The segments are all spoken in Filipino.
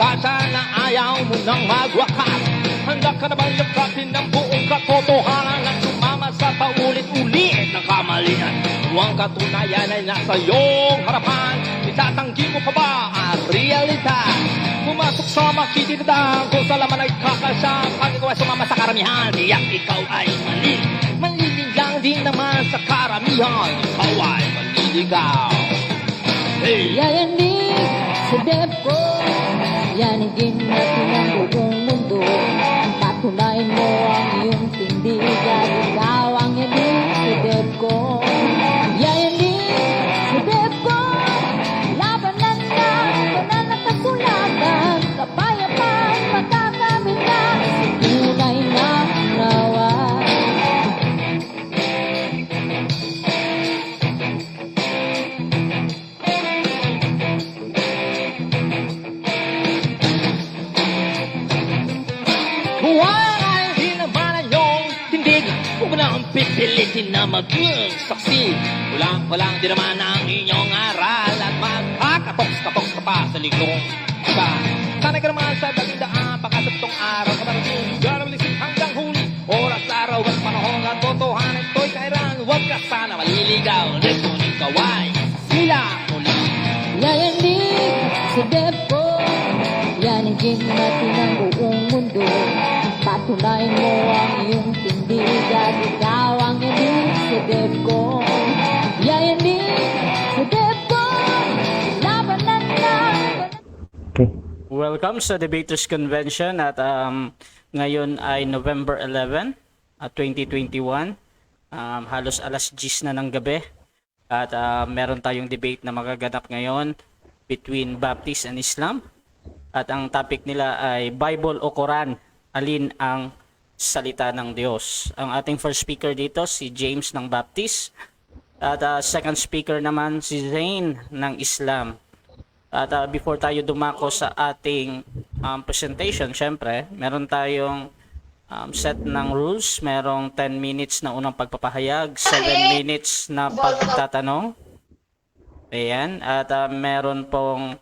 pag-asa na ayaw mo nang magwakas. Handa ka na bang yapatin ng buong katotohanan at sumama sa paulit-ulit na kamalian? Ang katunayan ay nasa iyong harapan. Itatanggi mo pa ba ang realidad? Pumasok sa makikinitang kung sa laman ay kakasya. Pag ikaw ay sumama sa karamihan, tiyak ikaw ay mali. Malilig lang din naman sa karamihan, ikaw ay maliligaw. Hey! Yayanig sa dep ko, yanigin natin ang buong mundo. Patunayan mo ang iyong tindigan, ikaw ang yanig sa dep ko. Yayanig sa dep ko, labanan na, banan na kasulatan, kapayapaan makakamit na, tunay na nawa. Huwag ay hindi naman ang iyong tindig. Huwag mo na ang pipilitin na maging saksi. Walang di naman ang inyong aral at magkakatoks-katoks ka pa sa likong iba. Sanay ka naman sa dagindaan, baka sa itong araw ka marating. Garabilisip hanggang huli, oras, araw at panahon at totohanan ito'y kairan. Huwag ka sana maliligaw, ngunit ikaw ay sila muli. Yayanig sa dep ko, yanigin natin ang buong mundo. Patunayan mo ang iyong tindigan, ikaw ang yanig sa dep ko. Yayanig sa dep ko, labanan na. Okay. Welcome sa Debaters Convention at ngayon ay November 11, 2021. Halos alas 10 na ng gabi at meron tayong debate na magaganap ngayon between Baptist and Islam. At ang topic nila ay Bible o Quran, alin ang salita ng Diyos. Ang ating first speaker dito si James ng Baptist at second speaker naman si Zain ng Islam. At before tayo dumako sa ating presentation, syempre, meron tayong set ng rules. Merong 10 minutes na unang pagpapahayag, 7 minutes na pagtatanong. Ayan. At meron pong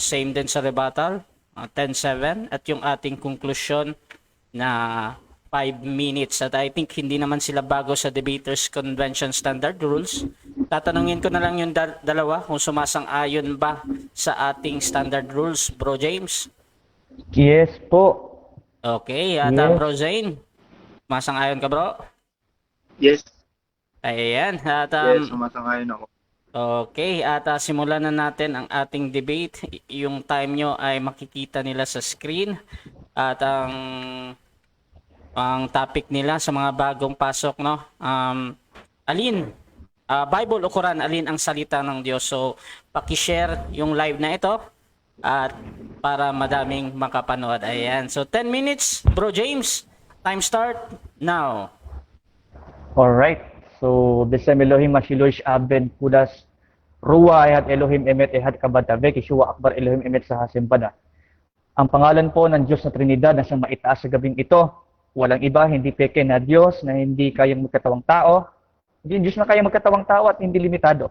same din sa rebuttal, 10-7. At yung ating conclusion na 5 minutes. At I think hindi naman sila bago sa Debaters Convention Standard Rules. Tatanungin ko na lang yung dalawa kung sumasang-ayon ba sa ating standard rules, Bro James. Yes po. Okay, at Yes. Bro Zain, sumasang-ayon ka, bro? Yes, Ayan, at yes, sumasang-ayon ako. okay, at simulan na natin ang ating debate. Yung time nyo ay makikita nila sa screen. At ang topic nila sa mga bagong pasok, no? Alin? Bible o Quran, alin ang salita ng Diyos? So, paki-share yung live na ito at para madaming makapanood. Ayan. So, 10 minutes, Bro James. Time start now. Alright. So, Besem Elohim Mashilosh Aben Kudas Ruwa Ehad Elohim Emet Ehad Kabatabe Kishua Akbar Elohim Emet sa Hasimpada. Ang pangalan po ng Diyos na Trinidad na siyang maitaas sa gabing ito, walang iba, hindi peke na Diyos na hindi kayang magkatawang tao. Hindi yung Diyos na kayang magkatawang tao at hindi limitado.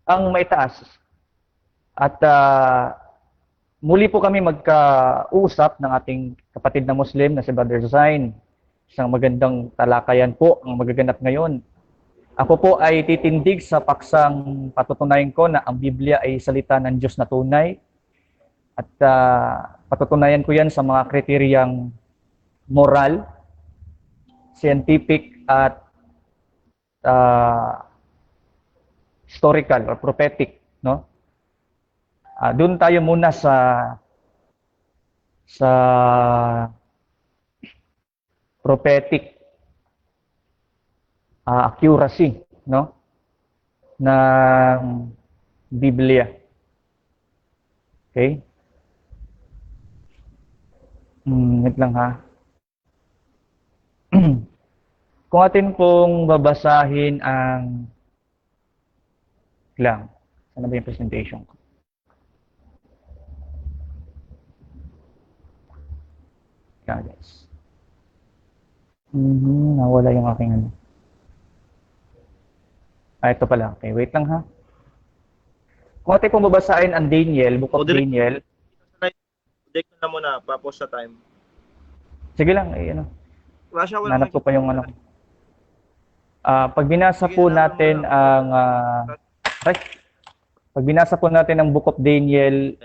Ang maitaas. At muli po kami magkausap ng ating kapatid na Muslim na si Brother Zain. Isang magandang talakayan po ang magaganap ngayon. Ako po ay titindig sa paksang patutunayan ko na ang Biblia ay salita ng Diyos na tunay. At patutunayan ko yan sa mga kriteryang moral, scientific at historical or prophetic, no? Doon tayo muna sa prophetic accuracy, no, ng Biblia. Okay? Wait lang ha. Kung atin pong babasahin ang lang. Sana ba yung presentation ko? Yeah, guys. Nawala yung aking ano. Ito pala. Okay, wait lang ha. Kung atin pong babasahin ang Daniel, Book of Daniel. Objection na muna, papos sa time. Sige lang, ano. Russia, wala Nanap ko pa yung ano. Pag binasa po natin ang pag binasa po natin ang Book of Daniel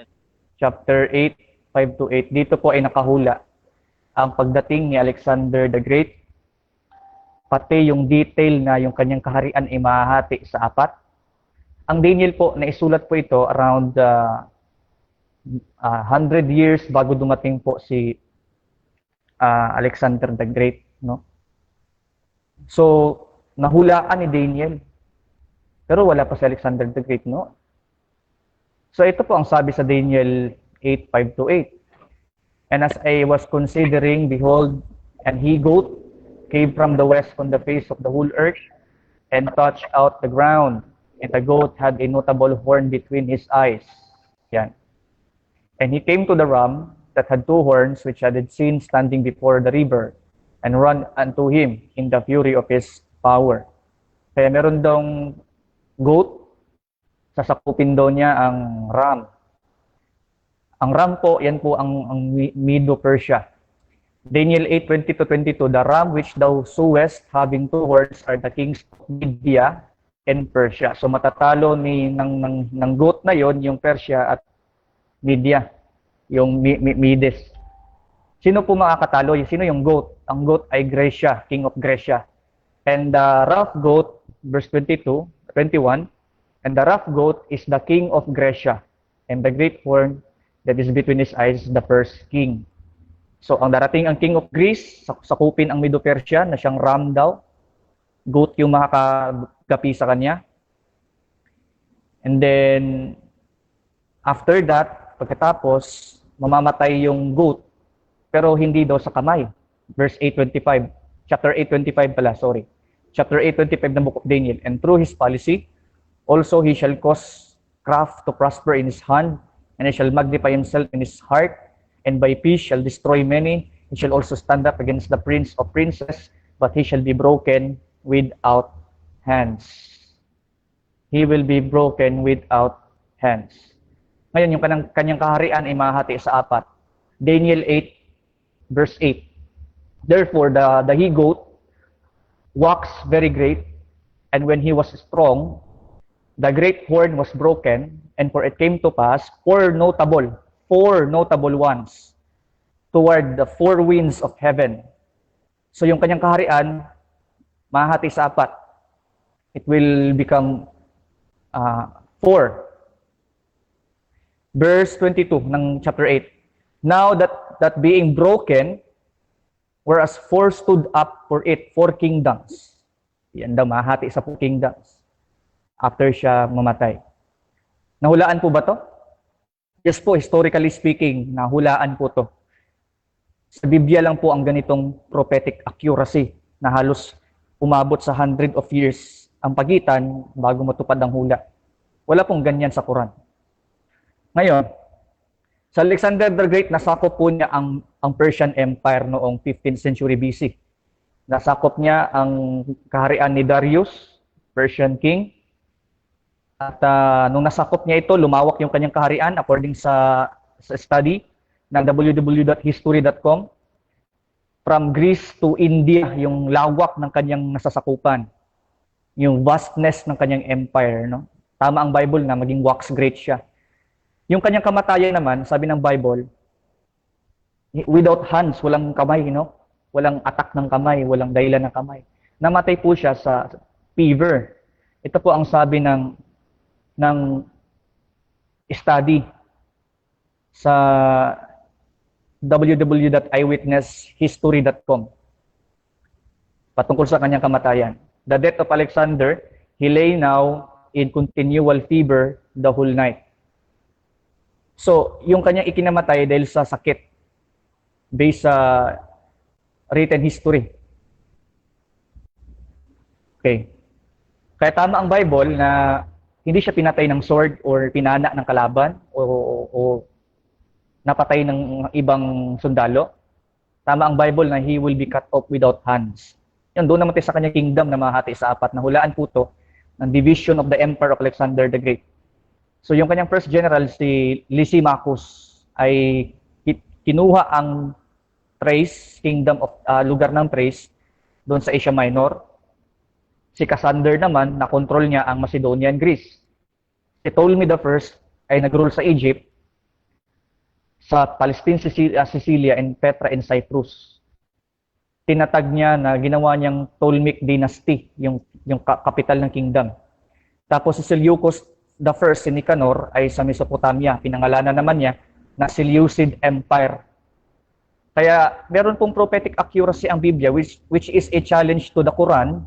chapter 8, 5 to 8, dito po ay nakahula ang pagdating ni Alexander the Great, pati yung detail na yung kanyang kaharian ay mahahati sa 4. Ang Daniel po, naisulat po ito around 100 years bago dumating po si Alexander the Great, no? So, nahulaan ni Daniel. Pero wala pa si Alexander the Great, no? So, ito po ang sabi sa Daniel 8, 5 to 8. And as I was considering, behold, an he-goat came from the west on the face of the whole earth and touched out the ground. And the goat had a notable horn between his eyes. Yan. And he came to the ram that had 2 horns, which I had seen standing before the river, and run unto him in the fury of his power. Kaya meron dong goat, sasakupin daw niya ang ram. Ang ram po, yan po ang Medo-Persia. Daniel 8:20-22, the ram which thou sawest having 2 horns are the kings of Media and Persia. So matatalo ng goat na yon yung Persia at Media, yung Medes. Sino po makakatalo? Sino yung goat? Ang goat ay Grecia, king of Grecia. And the rough goat, verse 21, and the rough goat is the king of Grecia, and the great horn that is between his eyes, the first king. So ang darating ang king of Greece, sakupin ang Medo-Persia na siyang ram daw. Goat yung makakagapi sa kanya. And then, after that, pagkatapos, mamamatay yung goat, pero hindi daw sa kamay. Verse 8:25. Chapter 8:25 pala, sorry. Chapter 8:25 ng Book of Daniel. And through his policy, also he shall cause craft to prosper in his hand, and he shall magnify himself in his heart, and by peace shall destroy many. He shall also stand up against the prince of princes, but he shall be broken without hands. He will be broken without hands. Ngayon, yung kanyang kaharian ay mahati sa 4. Daniel 8, verse 8. Therefore, the he-goat waxed very great, and when he was strong, the great horn was broken, and for it came to pass, 4 notable ones toward the 4 winds of heaven. So yung kanyang kaharian, mahati sa 4. It will become 4. Verse 22 ng chapter 8. Now that being broken, whereas 4 stood up for it, 4 kingdoms. Yan daw, mahati sa 4 kingdoms. After siya mamatay. Nahulaan po ba to? Yes po, historically speaking, nahulaan po to. Sa Biblia lang po ang ganitong prophetic accuracy na halos umabot sa 100 of years ang pagitan bago matupad ang hula. Wala pong ganyan sa Quran. Ngayon, sa Alexander the Great, nasakop po niya ang Persian Empire noong 15th century BC. Nasakop niya ang kaharian ni Darius, Persian king. At nung nasakop niya ito, lumawak yung kanyang kaharian according sa study ng www.history.com. From Greece to India, yung lawak ng kanyang nasasakupan. Yung vastness ng kanyang empire. No? Tama ang Bible na maging wax great siya. Yung kanyang kamatayan naman, sabi ng Bible, without hands, walang kamay, no? Walang attack ng kamay, walang dahilan ng kamay. Namatay po siya sa fever. Ito po ang sabi ng study sa www.eyewitnesshistory.com patungkol sa kanyang kamatayan. The death of Alexander, he lay now in continual fever the whole night. So, yung kanyang ikinamatay dahil sa sakit based sa written history. Okay. Kaya tama ang Bible na hindi siya pinatay ng sword or pinana ng kalaban o napatay ng ibang sundalo. Tama ang Bible na he will be cut off without hands. Yan, doon naman tayo sa kanyang kingdom na mahati sa 4. Nahulaan po to ng division of the Empire of Alexander the Great. So yung kanyang first general, si Lysimachus, ay kinuha ang Thrace, kingdom of lugar ng Thrace, doon sa Asia Minor. Si Cassander naman, na-control niya ang Macedonian Greece. Si Ptolemy the First ay nag-rule sa Egypt, sa Palestine, Sicilia, and Petra in Cyprus. Tinatag niya na ginawa niyang Ptolemaic dynasty, yung capital ng kingdom. Tapos si Seleucus the First, si Nicanor, ay sa Mesopotamia. Pinangalanan naman niya na Seleucid Empire. Kaya meron pong prophetic accuracy ang Biblia, which is a challenge to the Quran,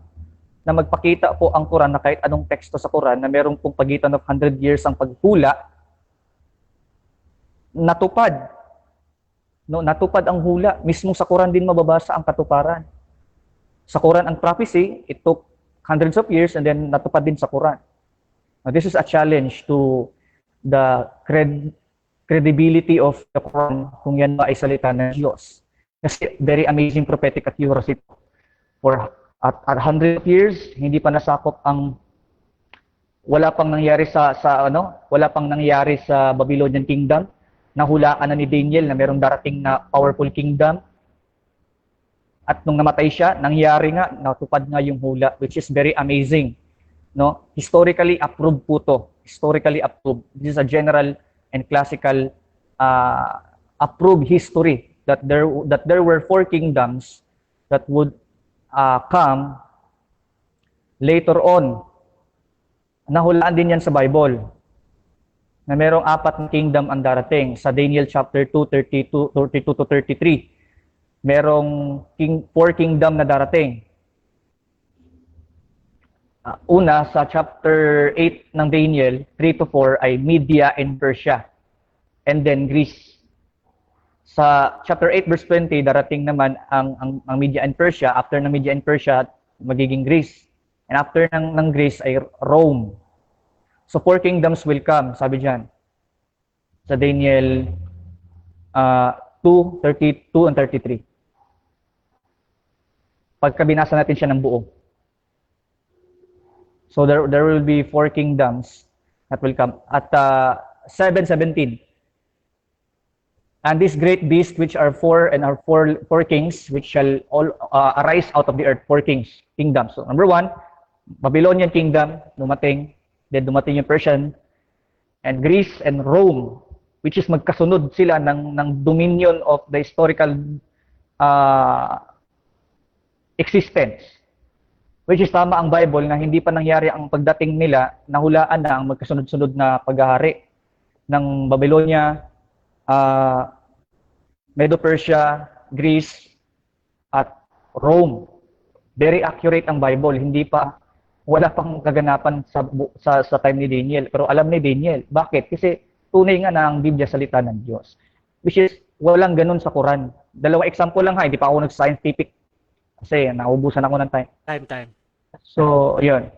na magpakita po ang Quran na kahit anong teksto sa Quran na meron pong pagitan of 100 years ang paghula, natupad. No, natupad ang hula. Mismo sa Quran din mababasa ang katuparan. Sa Quran ang prophecy, it took hundreds of years and then natupad din sa Quran. Now, this is a challenge to the credibility of the Quran kung yan ba ay salita ng Diyos. Kasi very amazing prophetic accuracy. For at 100 years, hindi pa nasakop ang wala pang nangyari wala pang nangyari sa Babylonian kingdom. Nahulaan na ni Daniel na merong darating na powerful kingdom. At nung namatay siya, nangyari nga, natupad nga yung hula, which is very amazing. No? Historically approved po to. Historically approved. This is a general and classical approved history that there were 4 kingdoms that would come later on. Nahulaan din yan sa Bible na merong 4 na kingdom ang darating. Sa Daniel chapter 2, 32 to 33, merong 4 kingdom na darating. Una, sa chapter 8 ng Daniel, 3 to 4, ay Media and Persia. And then Greece. Sa chapter 8, verse 20, darating naman ang Media and Persia. After ng Media and Persia, magiging Greece. And after ng Greece ay Rome. So 4 kingdoms will come, sabi dyan. Sa Daniel 2, 32 and 33. Pagka binasa natin siya ng buo. So there will be 4 kingdoms that will come. At 7:17. And this great beast which are four kings which shall all arise out of the earth, 4 kingdoms. So number 1, Babylonian kingdom dumating, then dumating yung Persian and Greece and Rome, which is magkasunod sila ng dominion of the historical existence. Which is tama ang Bible na hindi pa nangyari ang pagdating nila, nahulaan na ang magkasunod-sunod na paghahari ng Babylonia, Medo-Persia, Greece, at Rome. Very accurate ang Bible. Wala pang kaganapan sa time ni Daniel. Pero alam ni Daniel. Bakit? Kasi tunay nga na ang Biblia salita ng Diyos. Which is, walang ganun sa Quran. 2 example lang hindi pa ako nag-scientific. Kasi naubusan ako ng time. Time. So, yun.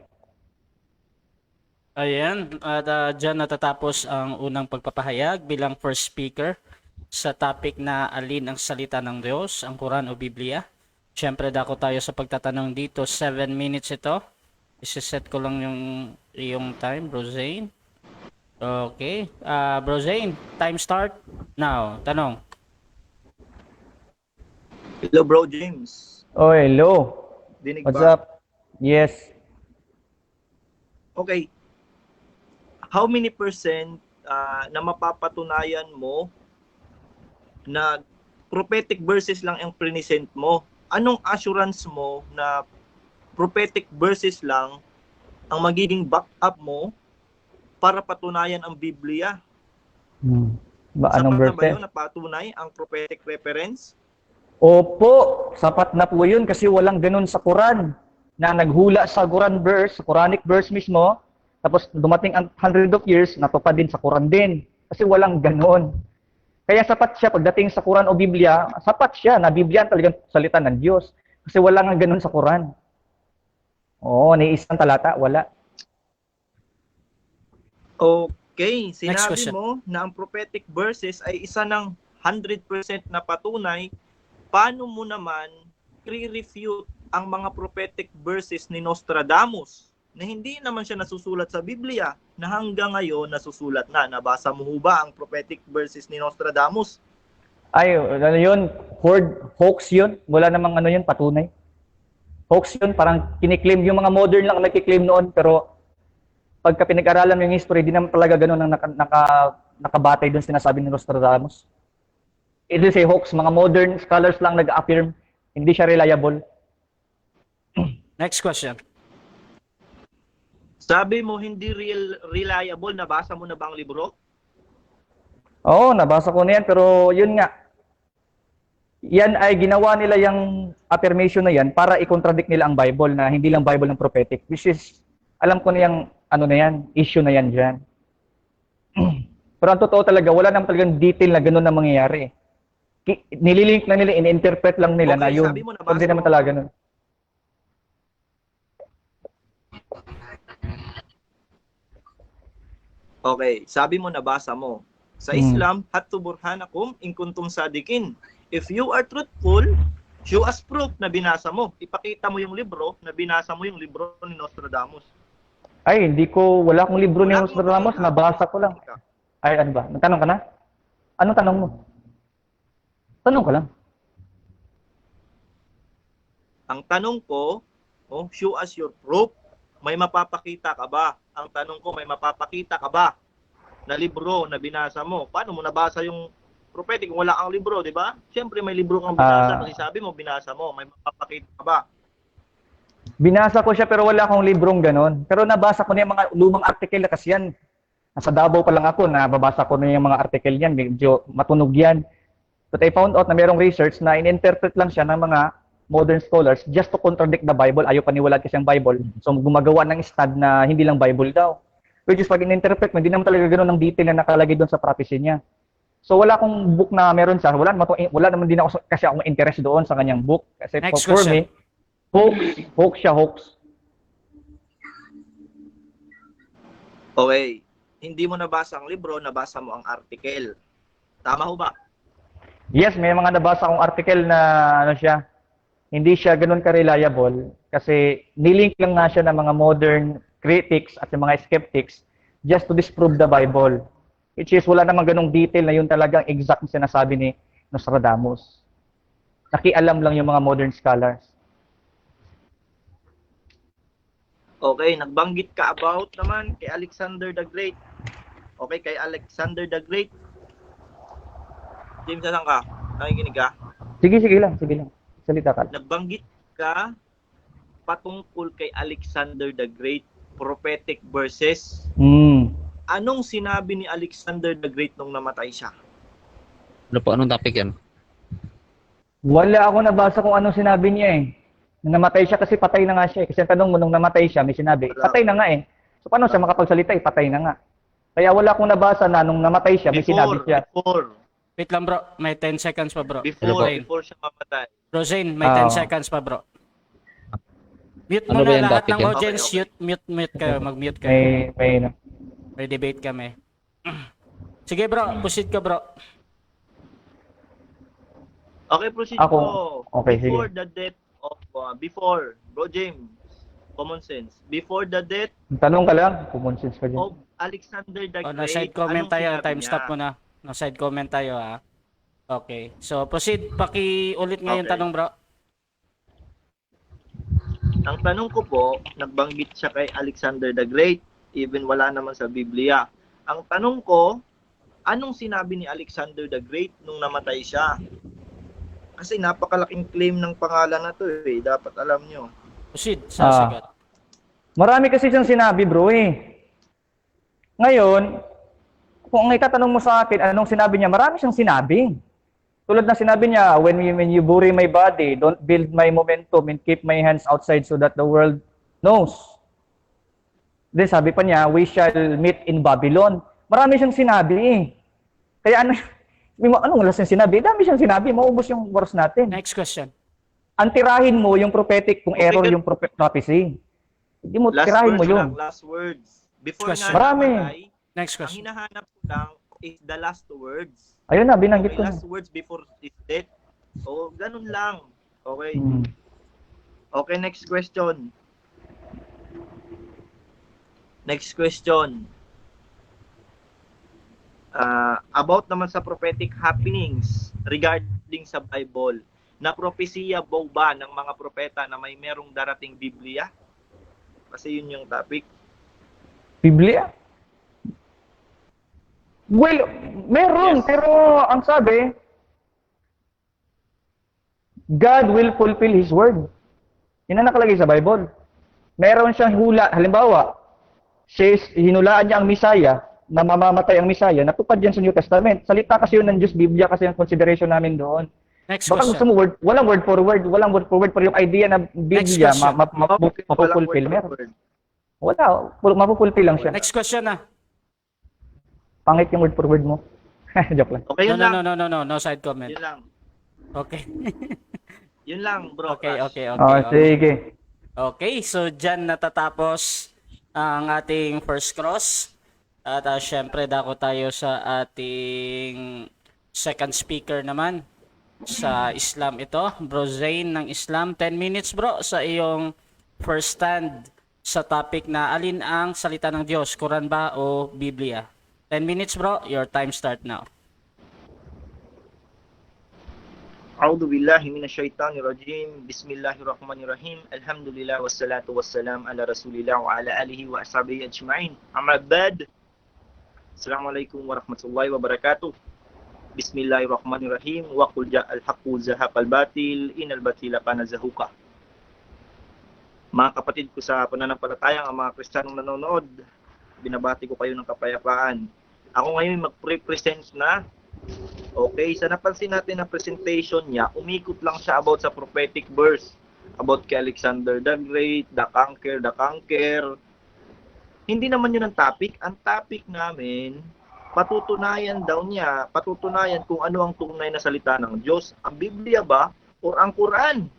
Ayan, at dyan natatapos ang unang pagpapahayag bilang first speaker sa topic na alin ang salita ng Diyos, ang Quran o Biblia. Siyempre, dako tayo sa pagtatanong dito. 7 minutes ito. Isiset ko lang yung time, Bro Zane. Okay. Bro Zane, time start now. Tanong. Hello, Bro James. Oh, hello. Dinig What's ba? up? Yes. Okay. How many percent na mapapatunayan mo na prophetic verses lang ang present mo? Anong assurance mo na prophetic verses lang ang magiging backup mo para patunayan ang Biblia? Anong Sapat na verse? ba yun na patunay ang prophetic reference? Opo, sapat na po yun kasi walang ganun sa Quran na naghula sa Quran verse, sa Quranic verse mismo, tapos dumating ang 100 of years, natupad din sa Quran din. Kasi walang ganun. Kaya sapat siya pagdating sa Quran o Biblia, sapat siya na Biblia talagang salita ng Diyos. Kasi wala nga ganun sa Quran. Oo, ni isang talata, wala. Okay, sinabi question. mo na ang prophetic verses ay isa ng 100% na patunay. Paano mo naman re-refute ang mga prophetic verses ni Nostradamus na hindi naman siya nasusulat sa Biblia na hanggang ngayon nasusulat na? Nabasa mo ba ang prophetic verses ni Nostradamus? Ay, ano yun? Hoax yun. Wala namang ano yun, patunay. Hoax yun, parang kiniklaim yung mga modern lang nagkiklaim noon, pero pagka pinag-aralan yung history, di naman talaga ganun ang nakabatay dun sinasabi ni Nostradamus. It is a hoax. Mga modern scholars lang nag-affirm. Hindi siya reliable. Next question. Sabi mo hindi reliable, nabasa mo na ba ang libro? Oo, nabasa ko na yan, pero yun nga. Yan ay ginawa nila yung affirmation na yan para i-contradict nila ang Bible na hindi lang Bible ng prophetic. Which is, alam ko na yung ano na yan, issue na yan dyan. Pero ang totoo talaga, wala naman talagang detail na gano'n na mangyayari. Nililink na nila, in-interpret lang nila na Okay, yun. sabi mo, nabasa Hindi naman mo. talaga ganun. Okay, sabi mo nabasa mo. Sa Islam, hattu burhanakum in kuntum sadikin. If you are truthful, show us proof na binasa mo. Ipakita mo yung libro na binasa mo yung libro ni Nostradamus. Ay, wala akong libro ni Wala Jose akong Ramos, libro. nabasa ko lang. Ay, ano ba? Nagtanong ka na? Anong tanong mo? Tanong ka lang. Ang tanong ko, show us your proof. May mapapakita ka ba? Ang tanong ko, may mapapakita ka ba na libro na binasa mo? Paano mo nabasa yung prophetic kung wala kang libro, di ba? Siyempre may libro kang binasa kasi sabi mo, binasa mo. May mapapakita ka ba? Binasa ko siya pero wala akong librong ganon. Pero nabasa ko na yung mga lumang article kasi yan. Nasa Davao pa lang ako, nababasa ko na yung mga article yan. Medyo matunog yan. But I found out na mayroong research na in-interpret lang siya ng mga modern scholars just to contradict the Bible. Ayaw paniwalaan kasi ang Bible. So gumagawa ng stud na hindi lang Bible daw. Which is pag in-interpret mo, hindi naman talaga gano'n ang detail na nakalagay doon sa prophecy niya. So wala akong book na meron siya. Wala naman din ako kasi akong interest doon sa kanyang book. Kasi Next for question. me, hoax siya, hoax. Okay. Hindi mo nabasa ang libro, nabasa mo ang article. Tama ho ba? Yes, may mga nabasa akong article na hindi siya ganoon ka-reliable kasi nilink lang nga siya ng mga modern critics at yung mga skeptics just to disprove the Bible. Which is wala namang ganong detail na yun talagang exact na sinasabi ni Nostradamus. Nakialam lang yung mga modern scholars. Okay, nagbanggit ka about naman kay Alexander the Great. Okay, kay Alexander the Great. James, saan ka? Nakikinig ka? Sige lang. Salita ka. Nagbanggit ka patungkol kay Alexander the Great, prophetic verses. Anong sinabi ni Alexander the Great nung namatay siya? Ano po, anong topic yan? Wala ako nabasa kung anong sinabi niya eh. Nung namatay siya kasi patay na nga siya eh. Kasi ang tanong mo nung namatay siya, may sinabi, patay na nga eh. So paano siya makapagsalita eh, patay na nga. Kaya wala akong nabasa na nung namatay siya, may sinabi siya. Wait lang bro, may 10 seconds pa bro. Before siya mamatay. Rosane, may 10 seconds pa bro. Mute Ano mo ba na yung lahat topic ng yan? audience, Okay. mute kayo, mag-mute kayo. May May debate kami. Sige bro, proceed ka bro. Okay, proceed Ako. ko. Okay, Before sige. the death of, Bro James, common sense. Before the death tanong ka lang, common sense ka dyan. of Alexander the Oh, Great, na-side comment anong tayo, sinabi time niya? stop mo na. Na-side comment tayo ha. Okay. So, proceed. Paki-ulit nga yung Okay. tanong bro. Ang tanong ko po, nagbanggit siya kay Alexander the Great, even wala naman sa Biblia. Ang tanong ko, anong sinabi ni Alexander the Great nung namatay siya? Kasi napakalaking claim ng pangalan na to eh. Dapat alam nyo. Proceed sa sagot. Marami kasi siyang sinabi bro eh. Ngayon, kung itatanong mo sa akin, anong sinabi niya? Marami siyang sinabi. Tulad na sinabi niya, when you bury my body, don't build my momentum and keep my hands outside so that the world knows. Then sabi pa niya, we shall meet in Babylon. Marami siyang sinabi eh. Kaya anong wala siyang sinabi? Dami siyang sinabi, maubos yung oras natin. Next question. Antirahin mo yung prophetic kung Okay, error good. yung prophecy. Hindi mo, Last tirahin words mo yun. lang, last words. Before Question. nga Marami. namatay, Next ang question. hinahanap ko lang is the last words. Ayun na, binanggit ko Okay, na. last words before his death. O, ganun lang. Okay. Hmm. Okay, next question. Next question. About naman sa prophetic happenings. regarding sa Bible? Na propesiya ba ng mga propeta na may merong darating Biblia? Kasi yun yung topic. Biblia? Well, meron, Yes. pero ang sabi, God will fulfill His word. Yun ang nakalagay sa Bible. Meron siyang hula, halimbawa, hinulaan niya ang Misaya, na mamamatay ang Misaya, natupad yan sa New Testament. Salita kasi yun ng Diyos, Biblia kasi ang consideration namin doon. Next Baka gusto question. mo walang word for word, pero yung idea na Biblia, Next question. mapupulfill, meron. Wala, mapupulfill lang siya. Next question na. Pangit yung word for word mo. Joke lang. Okay, No, yun no, lang. no, no, no, no, no side comment. Yun lang. Okay. Yun lang, bro. Okay, Crush. okay, Oh, okay. Okay. sige. Okay, so dyan natatapos ang ating first cross. At syempre, dako tayo sa ating second speaker naman. Sa Islam ito, Bro Zain ng Islam. 10 minutes bro sa iyong first stand sa topic na alin ang salita ng Diyos, Quran ba o Biblia? 10 minutes bro, your time start now. A'udhu billahi minasyaitanir rajim. Bismillahirrahmanirrahim. Alhamdulillah wassalatu wassalam ala Rasulillah wa ala alihi wa ashabihi ajma'in. Amma ba'd. Assalamualaikum warahmatullahi wabarakatuh. Bismillahirrahmanirrahim. Wa qul ja'al haqqu zahaqal batil innal batila kana zahuqa. Mga kapatid ko sa pananampalataya, ang mga Kristiyanong nanonood, binabati ko kayo ng kapayapaan. Ako ngayon mag-present na. Okay, sa napansin natin na presentation niya, umikot lang siya about sa prophetic verse. About kay Alexander the Great, the Conquer. Hindi naman yun ang topic. Ang topic namin, patutunayan kung ano ang tunay na salita ng Diyos. Ang Biblia ba o ang Quran?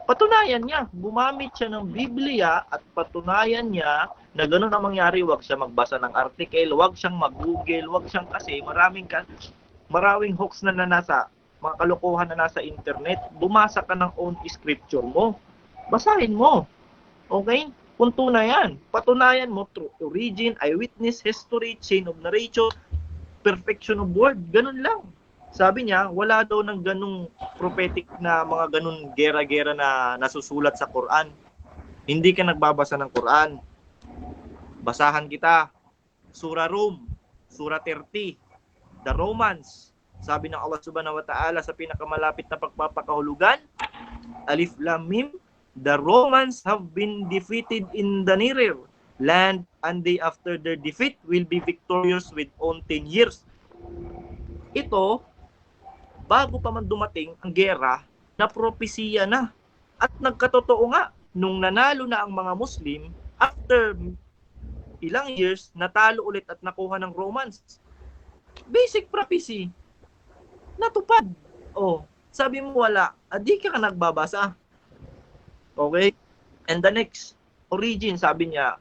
Patunayan niya. Gumamit siya ng Biblia at patunayan niya na gano'n ang mangyari. Huwag siya magbasa ng article, huwag siyang mag-google, huwag siyang kasi maraming hoax na nasa, mga kalokohan na nasa internet. Bumasa ka ng own scripture mo. Basahin mo. Okay? Kung tunay yan. Patunayan mo through origin, eyewitness, history, chain of narration, perfection of word. Ganun lang. Sabi niya, wala daw ng ganung prophetic na mga ganun gera-gera na nasusulat sa Quran. Hindi ka nagbabasa ng Quran. Basahan kita. Surah Rum, Surah 30, The Romans. Sabi ng Allah Subhanahu wa Ta'ala sa pinakamalapit na pagpapakahulugan, Alif Lam Mim, the Romans have been defeated in the nearer land, and they after their defeat will be victorious with on 10 years. Ito, bago pa man dumating ang gera, na propesiya na. At nagkatotoo nga, nung nanalo na ang mga Muslim, after ilang years, natalo ulit at nakuha ng Romans. Basic prophecy. Natupad. Oh, sabi mo wala, di ka nagbabasa. Okay? And the next, origin, sabi niya,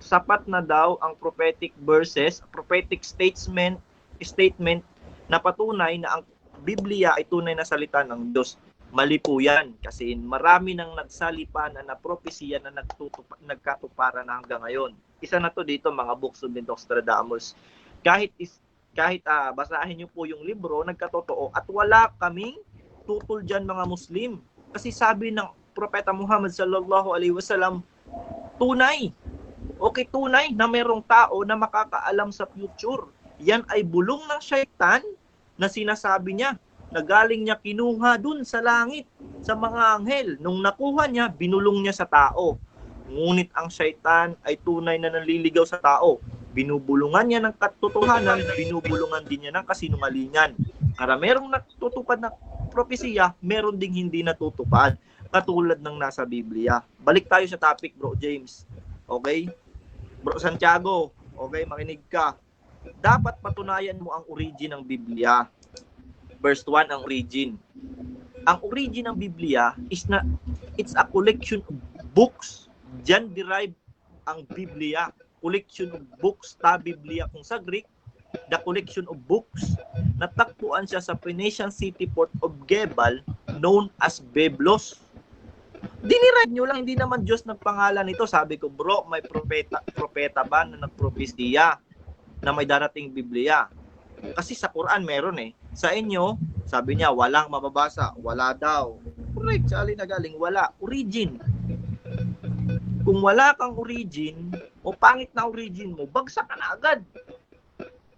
sapat na daw ang prophetic verses, prophetic statement na patunay na ang Biblia ay tunay na salita ng Diyos. Mali po yan. Kasi marami nang nagsalipan na propesiya na nagkatuparan na hanggang ngayon. Isa na to dito, mga books of Nostradamus. Kahit basahin niyo po yung libro, nagkatotoo, at wala kaming tutol dyan mga Muslim. Kasi sabi ng Propeta Muhammad sallallahu alaihi wasallam, tunay. Okay, tunay na merong tao na makakaalam sa future. Yan ay bulong ng syaitan na sinasabi niya, na galing niya kinuha dun sa langit, sa mga anghel. Nung nakuha niya, binulong niya sa tao. Ngunit ang syaitan ay tunay na nanliligaw sa tao. Binubulungan niya ng katotohanan, binubulungan din niya ng kasinungalingan. Para merong natutupad na propesiya, meron ding hindi natutupad, katulad ng nasa Biblia. Balik tayo sa topic, Bro James. Okay? Bro Santiago, okay, makinig ka. Dapat patunayan mo ang origin ng Biblia. Verse 1, ang origin. Ang origin ng Biblia is na it's a collection of books. Diyan derive ang Biblia. Collection of books, ta Biblia kung sa Greek, the collection of books. Natakpuan siya sa Phoenician city port of Gebal known as Byblos. Dinirive nyo lang, hindi naman Diyos nagpangalan nito. Sabi ko, bro, may propeta ba na nagpropesiya na may darating Biblia? Kasi sa Quran meron eh. Sa inyo, Sabi niya, walang mababasa. Wala daw. Correct. Sa alin na galing? Wala. Origin. Kung wala kang origin, o pangit na origin mo, bagsak ka na agad.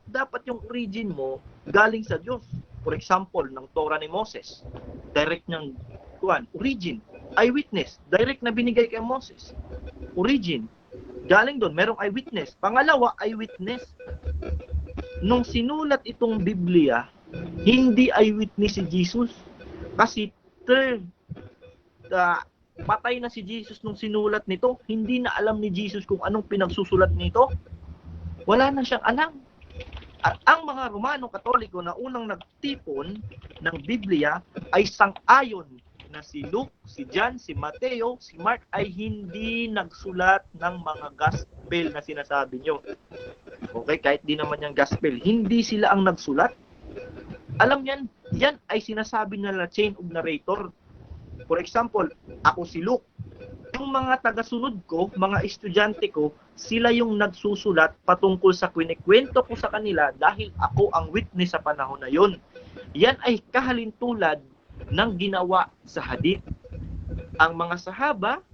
Dapat yung origin mo galing sa Diyos. For example, ng Torah ni Moses. Direct niyang origin. Eyewitness. Direct na binigay kay Moses. Origin. Galing doon, merong eyewitness. Pangalawa, eyewitness. Nung sinulat itong Biblia, hindi eyewitness si Jesus. Kasi patay na si Jesus nung sinulat nito. Hindi na alam ni Jesus kung anong pinagsusulat nito. Wala na siyang alam. At ang mga Romano Katoliko na unang nagtipon ng Biblia ay sang-ayon na si Luke, si John, si Mateo, si Mark ay hindi nagsulat ng mga gospel na sinasabi nyo. Okay, kahit di naman yung gospel, hindi sila ang nagsulat. Alam yan ay sinasabi nila chain of narrator. For example, ako si Luke. Yung mga tagasunod ko, mga estudyante ko, sila yung nagsusulat patungkol sa kwento ko sa kanila dahil ako ang witness sa panahon na yun. Yan ay kahalintulad ng ginawa sa hadith. Ang mga sahaba,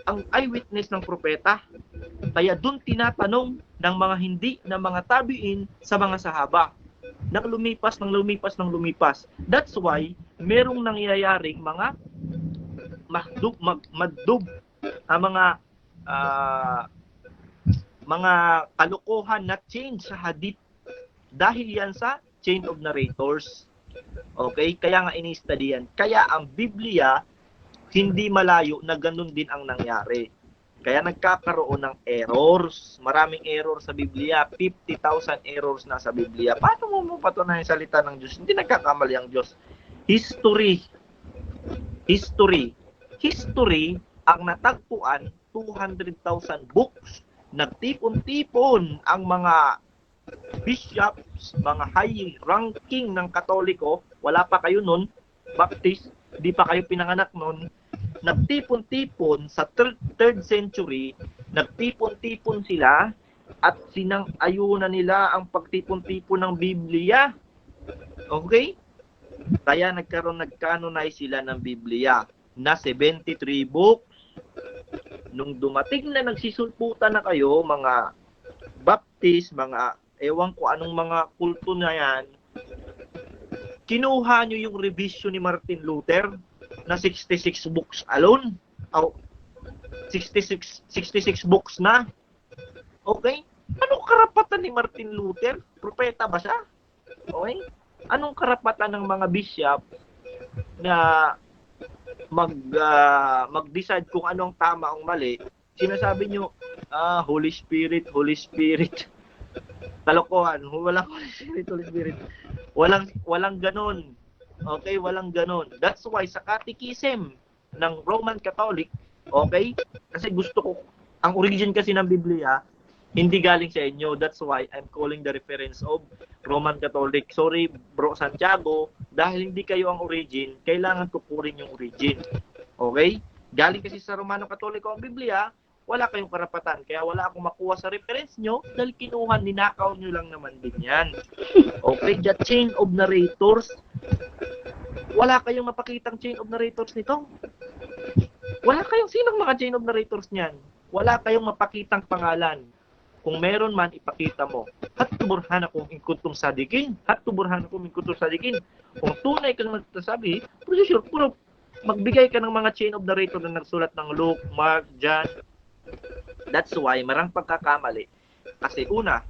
ang eyewitness ng propeta. Kaya dun tinatanong ng mga hindi na mga tabiin sa mga sahaba. Nang lumipas. That's why, merong nangyayaring mga mga kalokohan na change sa hadith dahil yan sa chain of narrators. Okay? Kaya nga ini-study yan. Kaya ang Biblia hindi malayo na ganun din ang nangyari. Kaya nagkakaroon ng errors. Maraming error sa Biblia. 50,000 errors na sa Biblia. Paano mo patunayan yung salita ng Diyos? Hindi nagkakamali ang Diyos. History, ang natagpuan, 200,000 books. Nagtipon-tipon ang mga bishops, mga high ranking ng Katoliko. Wala pa kayo nun, Baptist, di pa kayo pinanganak nun. Nagtipon-tipon sa 3rd century, nagtipon-tipon sila at sinang-ayunan nila ang pagtipon-tipon ng Biblia. Okay? Kaya nagcanonize sila ng Biblia na 73 books. Nung dumating na nagsisulputan na kayo, mga Baptist, mga ewan ko anong mga kulto na yan, kinuha nyo yung revision ni Martin Luther na 66 books alone. 66 books na. Okay? Anong karapatan ni Martin Luther? Propeta ba siya? Okay? Anong karapatan ng mga bishop na mag-decide kung anong tama o mali? Sinasabi nyo, Holy Spirit. Kalokohan. Walang Holy Spirit. Walang ganon. Okay? Walang ganon. That's why sa catechism ng Roman Catholic, okay? Kasi gusto ko, ang origin kasi ng Biblia, hindi galing sa inyo. That's why I'm calling the reference of Roman Catholic. Sorry, Bro Santiago, dahil hindi kayo ang origin, kailangan tukurin yung origin. Okay? Galing kasi sa Romano Katoliko ang Biblia, wala kayong karapatan. Kaya wala akong makuha sa reference nyo dahil kinuha, ninakaw nyo lang naman din yan. Okay? The chain of narrators, wala kayong mapakitang chain of narrators nito. Wala kayong sinong mga chain of narrators niyan. Wala kayong mapakitang pangalan. Kung meron man, ipakita mo. Hatuburhanakum in kuntum sadikin. Hatuburhanakum in kuntum sadikin. Kung tunay kang nagsasabi, puro magbigay ka ng mga chain of narrator na nagsulat ng Luke, Mark, John. That's why marang pagkakamali. Kasi una,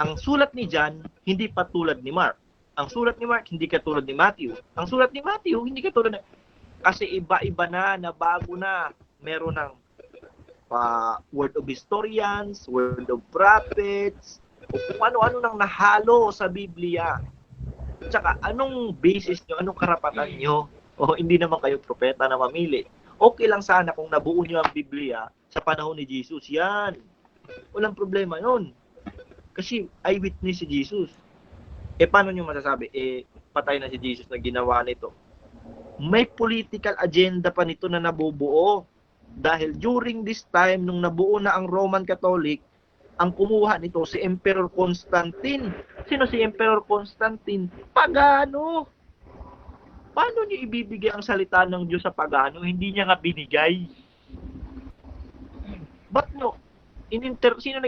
ang sulat ni John hindi patulad ni Mark. Ang sulat ni Mark hindi katulad ni Matthew. Ang sulat ni Matthew hindi katulad na, kasi iba-iba na bago na. Meron ng word of historians, word of prophets, o kung ano-ano nang nahalo sa Biblia. Tsaka anong basis nyo, anong karapatan nyo? O hindi naman kayo propeta na mamili. Okay lang sana kung nabuo nyo ang Biblia sa panahon ni Jesus. Yan. Walang problema yun. Kasi eyewitness si Jesus. Paano nyo masasabi? Patay na si Jesus na ginawa nito. May political agenda pa nito na nabubuo. Dahil during this time, nung nabuo na ang Roman Catholic, ang kumuha nito si Emperor Constantine. Sino si Emperor Constantine? Pagano. Paano niyo ibibigay ang salita ng Diyos sa pagano? Hindi niya nga binigay. Ba't no? Sino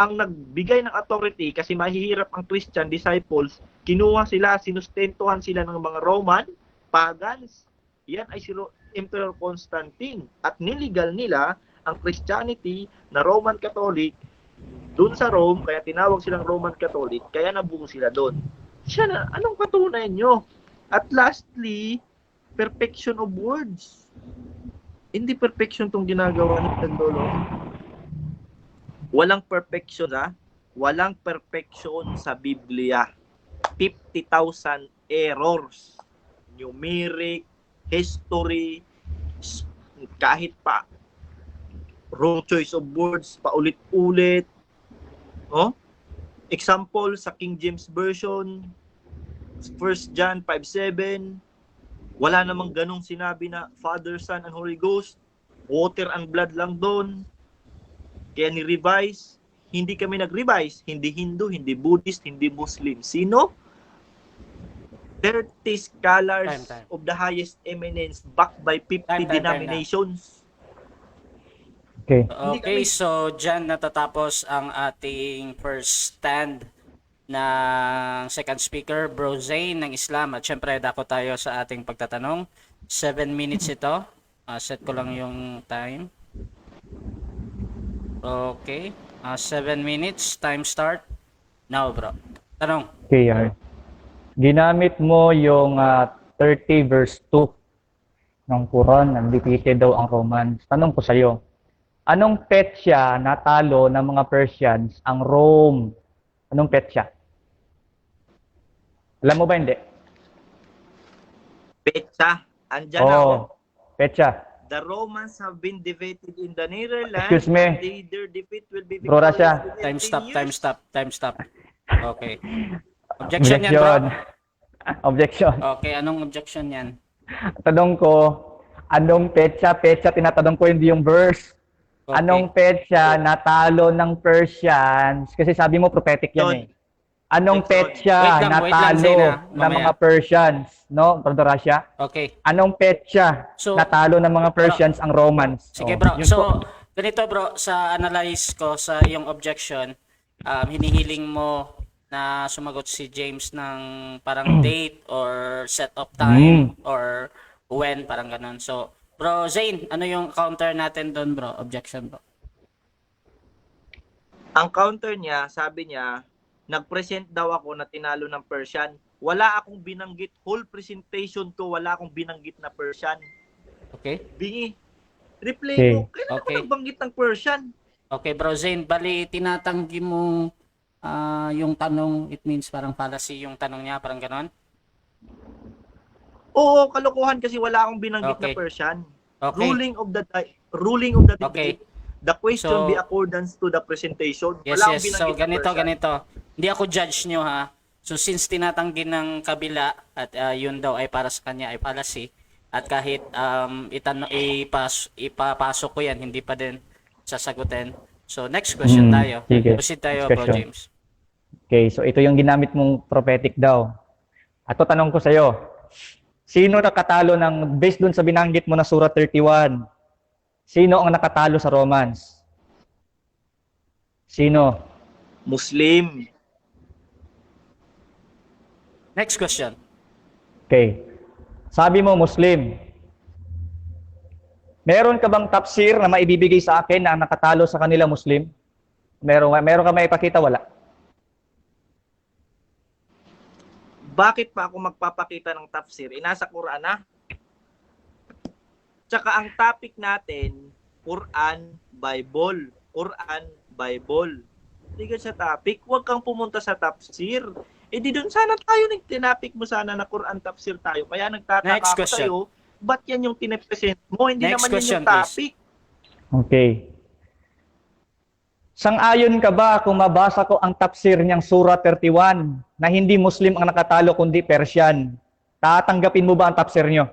ang nagbigay ng authority kasi mahihirap ang Christian disciples, kinuha sila, sinustentuhan sila ng mga Roman, pagans. Yan ay si Emperor Constantine. At niligal nila ang Christianity na Roman Catholic doon sa Rome, kaya tinawag silang Roman Catholic, kaya nabuo sila doon. Siya na, anong patunayan nyo? At lastly, perfection of words. Hindi perfection tong ginagawa ng Lolo. Walang perfection, ha? Walang perfection sa Biblia. 50,000 errors. Numeric, history, kahit pa wrong choice of words, paulit-ulit. Oh? Example sa King James Version, 1 John 5:7, wala namang ganong sinabi na Father, Son, and Holy Ghost. Water and blood lang doon. Kaya ni-revise. Hindi kami nag-revise. Hindi Hindu, hindi Buddhist, hindi Muslim. Sino? 30 scholars Time. of the highest eminence backed by 50 denominations. Okay. Okay, so dyan natatapos ang ating first stand ng second speaker, Bro Zane ng Islam. At syempre, dako tayo sa ating pagtatanong. 7 minutes ito. Set ko lang yung time. Okay. 7 minutes. Time start. Now, bro. Tanong. Okay, ginamit mo yung 30 verse 2 ng Quran, undefeated daw ang Romans. Tanong ko sa'yo, anong petsa natalo ng mga Persians ang Rome? Anong petsa? Alam mo ba hindi? Petsa. Andyan ako. Petsa. The Romans have been defeated in the Netherlands. Excuse me. And their defeat will be Bro Rasha. within 10 years. Time stop. Okay. Objection yan, bro. Objection. Okay, anong objection yan? Tanong ko, anong petsa? Petsa, tinatanong ko hindi yung verse. Okay. Anong petsa natalo ng Persians? Kasi sabi mo prophetic yan eh. Anong petsa Wait lang, natalo Zena. ng Mamaya. mga Persians? No, Brother Rasha? Okay. Anong petsa So, natalo ng mga Persians ang Romans? Sige, Oh, bro. yun po. So, ganito, bro, sa analyze ko sa iyong objection, hinihiling mo na sumagot si James ng parang date or set of time or when, parang ganun. So, bro Zane, ano yung counter natin doon, bro? Objection, bro. Ang counter niya, sabi niya, nag-present daw ako na tinalo ng Persian. Wala akong binanggit, whole presentation to, wala akong binanggit na Persian. Okay? Bingi, replay Okay. mo, kailan Okay. ako nagbanggit ng Persian? Okay, bro Zane, bali tinatanggi mo yung tanong, it means parang fallacy yung tanong niya, parang ganon? Oo, kalokohan kasi wala akong binanggit Okay. na Persian. Okay. Ruling of the Okay. debate. The question So, be accordance to the presentation. Yes, Wala akong yes. So, binanggit na Persian. ganito. Hindi ako judge nyo, ha. So, since tinatanggi ng kabila at yun daw ay para sa kanya ay fallacy, at kahit ipapasok ko yan, hindi pa din sasagutin. So, next question tayo. Sige. Proceed tayo, Next Bro question. James. Okay, so ito yung ginamit mong prophetic daw. At ito tanong ko sa'yo, sino nakatalo ng, based dun sa binanggit mo na Surah 31, sino ang nakatalo sa Romans? Sino? Muslim. Next question. Okay. Sabi mo, Muslim. Meron ka bang tafsir na maibibigay sa akin na ang nakatalo sa kanila Muslim? Meron ka maipakita? Wala. Bakit pa ako magpapakita ng tafsir? Inasa Quran na. Tsaka ang topic natin, Quran, Bible. Quran, Bible. Hindi ka sa topic, huwag kang pumunta sa tafsir. Eh di doon sana tayo, tinapik mo sana na Quran tafsir tayo. Kaya nagtataka Next ako question. sa'yo, ba't yan yung tinipresent mo? Hindi Next naman question, yan yung topic. Okay. Sang-ayon ka ba kung mabasa ko ang tafsir niyang Surah 31 na hindi Muslim ang nakatalo kundi Persian? Tatanggapin mo ba ang tafsir niyo?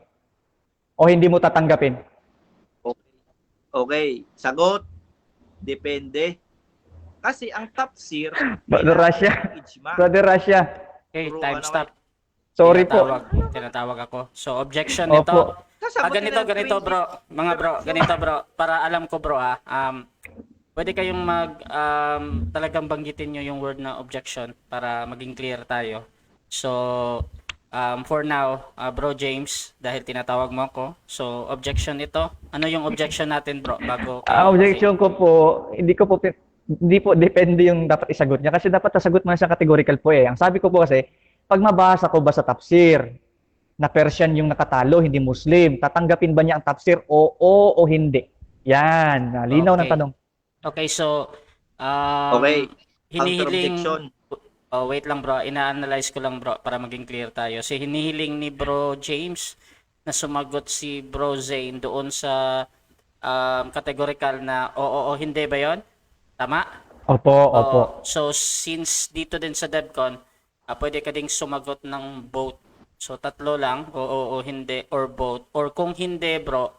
O hindi mo tatanggapin? Okay. Sagot. Depende. Kasi ang tafsir, Brother Russia. ijma. Brother Russia. Okay, Bro, time ano stop. Sorry po. Tinatawag ako. So, objection nito. Opo. Sasagutin Ganito ng bro. Mga bro, ganito bro. Para alam ko bro pwede kayong talagang banggitin nyo yung word na objection para maging clear tayo. So, for now, Bro James, dahil tinatawag mo ako, so objection ito. Ano yung objection natin bro? Bago Objection ko po, hindi po depende yung dapat isagot niya kasi dapat sasagot mo siya categorical po eh. Ang sabi ko po kasi, pag mabasa ko ba sa tafsir na Persian yung nakatalo, hindi Muslim, tatanggapin ba niya ang tafsir o hindi? Yan, linaw ng Okay. tanong. Okay, so Okay. hinihiling Counter-objection. wait lang bro, ina-analyze ko lang bro para maging clear tayo. Si hinihiling ni Bro James na sumagot si Bro Zane doon sa categorical na oo o hindi ba 'yon? Tama? Opo, Oo. opo. So since dito din sa DevCon, pwede ka ding sumagot ng both. So tatlo lang, oo o hindi or both. Or kung hindi bro,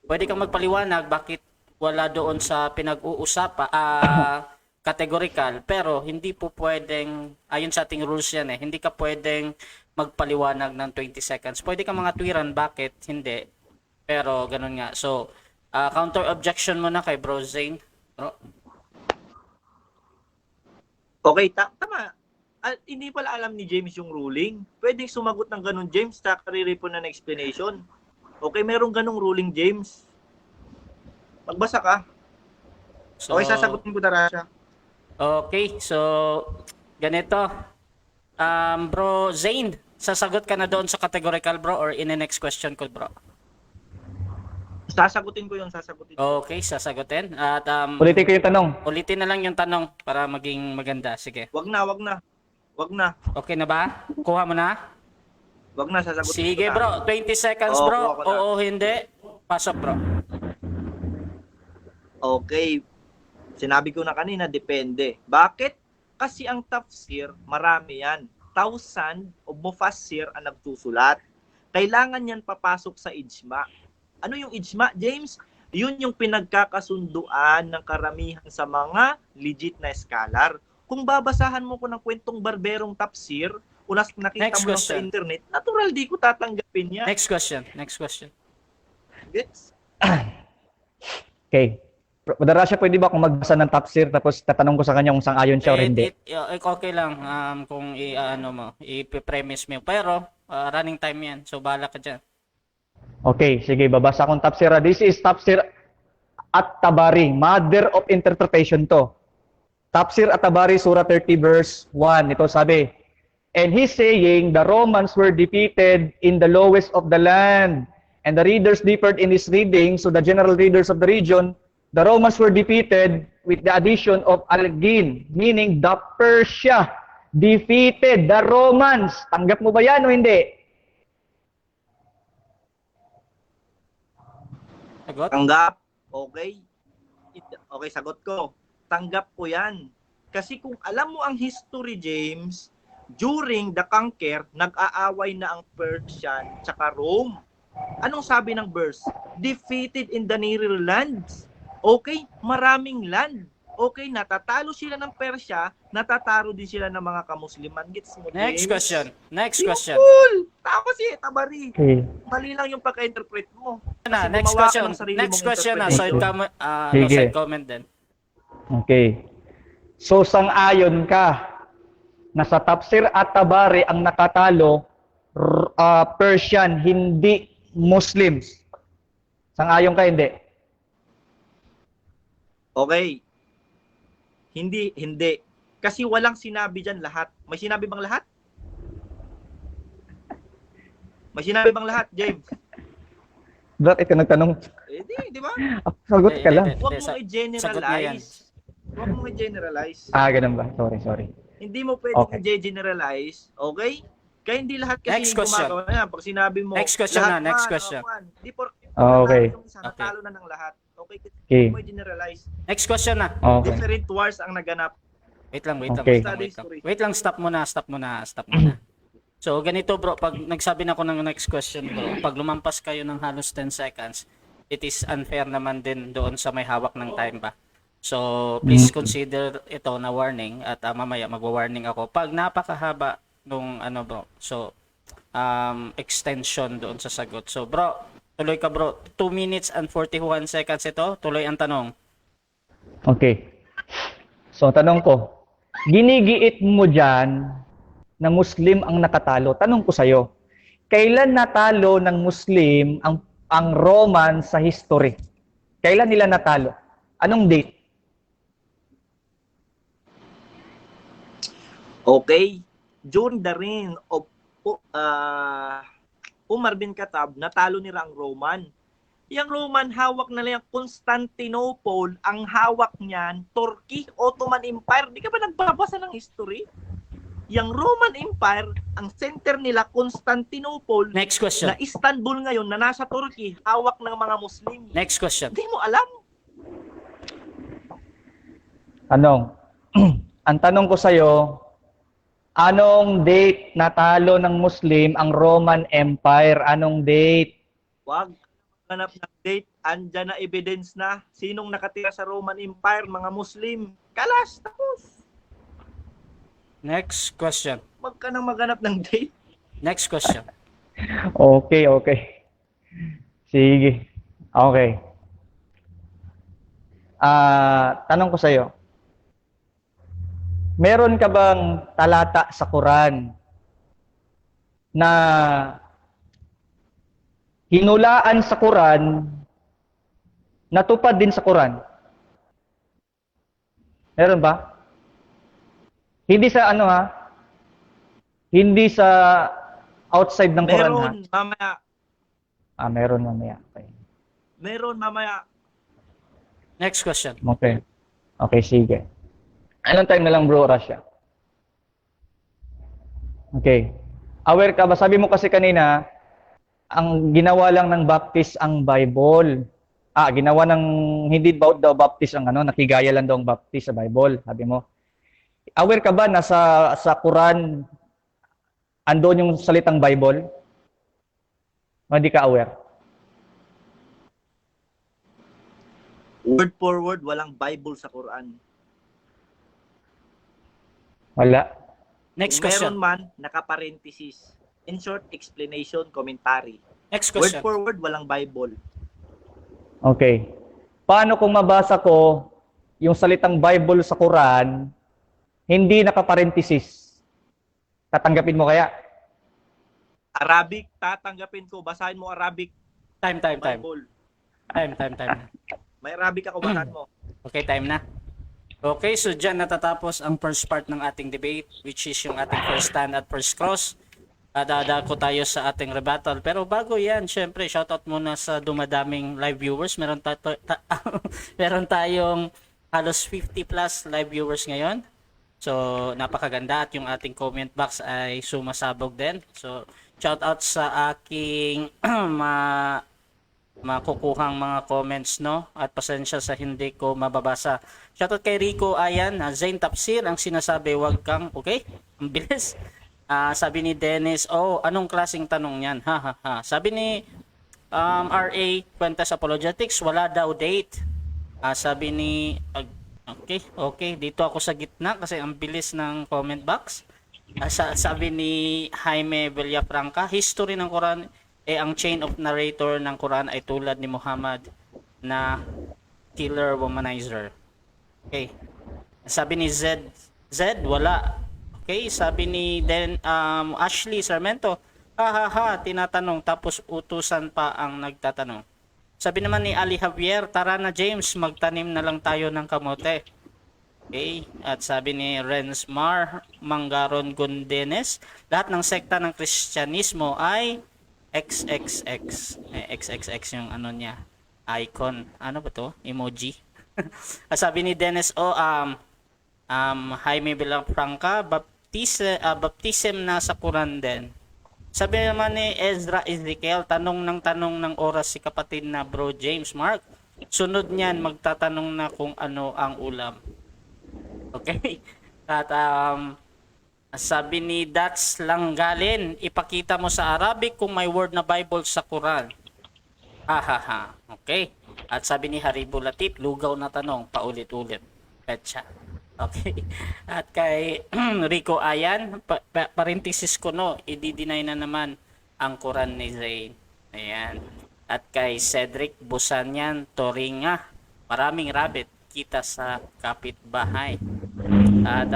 pwede kang magpaliwanag bakit wala doon sa pinag-uusapan categorical, pero hindi po pwedeng, ayon sa ating rules yan hindi ka pwedeng magpaliwanag ng 20 seconds. Pwede ka mga tuwiran, bakit hindi? Pero ganun nga. So, counter objection mo na kay Bro Zane. Bro. Okay, tama. Hindi pala alam ni James yung ruling. Pwedeng sumagot ng ganun, James, takariripo na ng explanation. Okay, merong ganung ruling, James. Magbasa ka. So, Okay, sasagutin ko na siya. okay, so ganito. Bro Zane, sasagot ka na doon sa categorical bro or in the next question ko bro? Sasagutin ko yung sasagutin. Okay, sasagutin. At Ulitin ko yung tanong. ulitin na lang yung tanong para maging maganda. Sige. Wag na, wag na. Wag na. Okay na ba? Kuha mo na? Wag na, sasagutin Sige ko na. bro, 20 seconds Oo, bro. kuha ko na. Oo, hindi. Pasok bro. Okay. Sinabi ko na kanina, depende. Bakit? Kasi ang tafsir, marami yan. 1,000 o mufassir ang nagsusulat. Kailangan yan papasok sa ijma. Ano yung ijma, James? Yun yung pinagkakasunduan ng karamihan sa mga legit na scholar. Kung babasahan mo ko ng kwentong barberong tafsir, unas nakita Next mo lang sa question. internet, natural di ko tatanggapin yan. Next question. Next question. Gets? Okay. Brother Russia, pwede ba akong magbasa ng tafsir tapos tatanong ko sa kanya kung sang-ayon siya o hindi? Okay lang kung i-premise mo. Pero running time yan. So bahala ka dyan. Okay, sige, babasa akong tafsir. This is tafsir At-Tabari, mother of interpretation to. Tafsir At-Tabari, Surah 30, verse 1. Ito sabi, and he's saying, the Romans were defeated in the lowest of the land. And the readers differed in his reading, so the general readers of the region, the Romans were defeated with the addition of Algin, meaning the Persia defeated the Romans. Tanggap mo ba yan o hindi? Sagot? Tanggap. Okay. Okay, sagot ko. Tanggap ko yan. Kasi kung alam mo ang history, James, during the conquer, nag-aaway na ang Persian tsaka Rome. Anong sabi ng verse? Defeated in the nearer lands. Okay, maraming land. Okay, natatalo sila ng Persya, natatalo din sila ng mga kamusliman. Gets mo, James? Next question. Next question. Cool! Tama si Tabari. Okay. Mali lang yung pagka-interpret mo. Na, Kasi next gumawa ka question. ng sarili Next mong question na. interpretation. Sige. Side comment din. Okay. So, sang-ayon ka na sa tafsir At-Tabari ang nakatalo, Persian, hindi Muslims. Sang-ayon ka, hindi? Okay. Hindi. Kasi walang sinabi dyan lahat. May sinabi bang lahat? May sinabi bang lahat, James? Bakit ka nagtanong? Di ba? Sagot ka lang. Huwag Sagot mong niya yan. i-generalize. Huwag mong i-generalize. Ganun ba? Sorry. Hindi mo pwedeng Okay. i-generalize. Okay? Kaya hindi lahat kasi Next yung question. gumagawa yan. Pag sinabi mo, Next question lahat na, next man, question. Hindi por Okay. yung isa, natalo na ng lahat. Okay? Okay. Hindi mo i-generalize. Next question na. Okay. Different wars ang naganap. Wait lang. Okay. Wait lang, stop muna. So, ganito bro, pag nagsabi na ako ng next question bro, pag lumampas kayo ng halos 10 seconds, it is unfair naman din doon sa may hawak ng time ba. So, please consider ito na warning at mamaya magwa-warning ako pag napakahaba nung ano bro. So, extension doon sa sagot. So, bro, tuloy ka bro. 2 minutes and 41 seconds ito. Tuloy ang tanong. Okay. So, tanong ko, ginigiit mo dyan na Muslim ang nakatalo. Tanong ko sa'yo, kailan natalo ng Muslim ang Roman sa history? Kailan nila natalo? Anong date? Okay. During the reign of Umar bin Khattab, natalo nila ang Roman. Yung Roman, hawak na lang Constantinople, ang hawak niyan, Turkey, Ottoman Empire. Di ka ba nagbabasa ng history? Yung Roman Empire, ang center nila, Constantinople, Next question. na Istanbul ngayon, na nasa Turkey, hawak ng mga Muslim. Next question. Hindi mo alam? Tanong. Ang tanong ko sa'yo, anong date natalo ng Muslim ang Roman Empire? Anong date? Wag hanap ng date. Andyan na evidence na sinong nakatira sa Roman Empire, mga Muslim. Kalas, tapos. Next question. Wag ka nang maghanap ng date. Next question. Okay, okay. Sige. Okay. Tanong ko sa'yo. Meron ka bang talata sa Quran na hinulaan sa Quran, natupad din sa Quran? Meron ba? Hindi sa ano ha? Hindi sa outside ng Quran ha? Meron, mamaya. Meron mamaya. Okay. Meron, mamaya. Next question. Okay. Okay, sige. Anong time na lang bro, Russia? Okay. Aware ka ba? Sabi mo kasi kanina, ang ginawa lang ng Baptist ang Bible. Ginawa ng, hindi daw Baptist ang ano, nakigaya lang daw ang Baptist sa Bible, sabi mo. Aware ka ba na sa Quran, andon yung salitang Bible? O hindi ka aware? Word for word, walang Bible sa Quran. Wala. Next Kung question. meron man, nakaparenthesis. In short, explanation, commentary. Next Word question. for word, walang Bible. Okay. Paano kung mabasa ko yung salitang Bible sa Quran, hindi nakaparenthesis? Tatanggapin mo kaya? Arabic, tatanggapin ko. Basahin mo Arabic, Time. Bible. Time. May Arabic ako, basahin mo. Okay, time na. Okay, so dyan natatapos ang first part ng ating debate, which is yung ating first stand at first cross. Dadako tayo sa ating rebuttal. Pero bago yan, syempre, shoutout muna sa dumadaming live viewers. Meron tayong halos 50 plus live viewers ngayon. So, napakaganda at yung ating comment box ay sumasabog din. So, shoutout sa aking makukuhang mga comments, no? At pasensya sa hindi ko mababasa. Shoutout kay Rico Ayan, Zain Tapsir, ang sinasabi, wag kang, okay? Ang bilis. Sabi ni Dennis, anong klaseng tanong yan? Ha. Sabi ni RA Cuentas Apologetics, wala daw date. Sabi ni, okay, dito ako sa gitna kasi ang bilis ng comment box. Sabi ni Jaime Villafranca, history ng Quran, ang chain of narrator ng Quran ay tulad ni Muhammad na killer womanizer. Okay. Sabi ni Z, wala. Okay, sabi ni Ashley Sarmento, tinatanong tapos utusan pa ang nagtatanong. Sabi naman ni Ali Javier, tara na James, magtanim na lang tayo ng kamote. Okay, at sabi ni Renz Mangaron Gundenes, lahat ng sekta ng Kristyanismo ay XXX. XXX yung ano niya, icon. Ano ba to? Emoji. Sabi ni Dennis Jaime Villafranca, baptism na sa Quran din. Sabi naman ni Ezra Ezekiel, tanong ng oras si kapatid na Bro James Mark. Sunod niyan, magtatanong na kung ano ang ulam. Okay? At sabi ni Dats Langgalin, ipakita mo sa Arabic kung may word na Bible sa Quran. Okay. At sabi ni Haribo Latif, lugaw na tanong, paulit-ulit. Petsa. Okay. At kay Rico Ayan, parenthesis ko no, i-deny na naman ang Quran ni Zain. Ayan. At kay Cedric Busanyan Toringa, maraming rabbit kita sa kapitbahay. At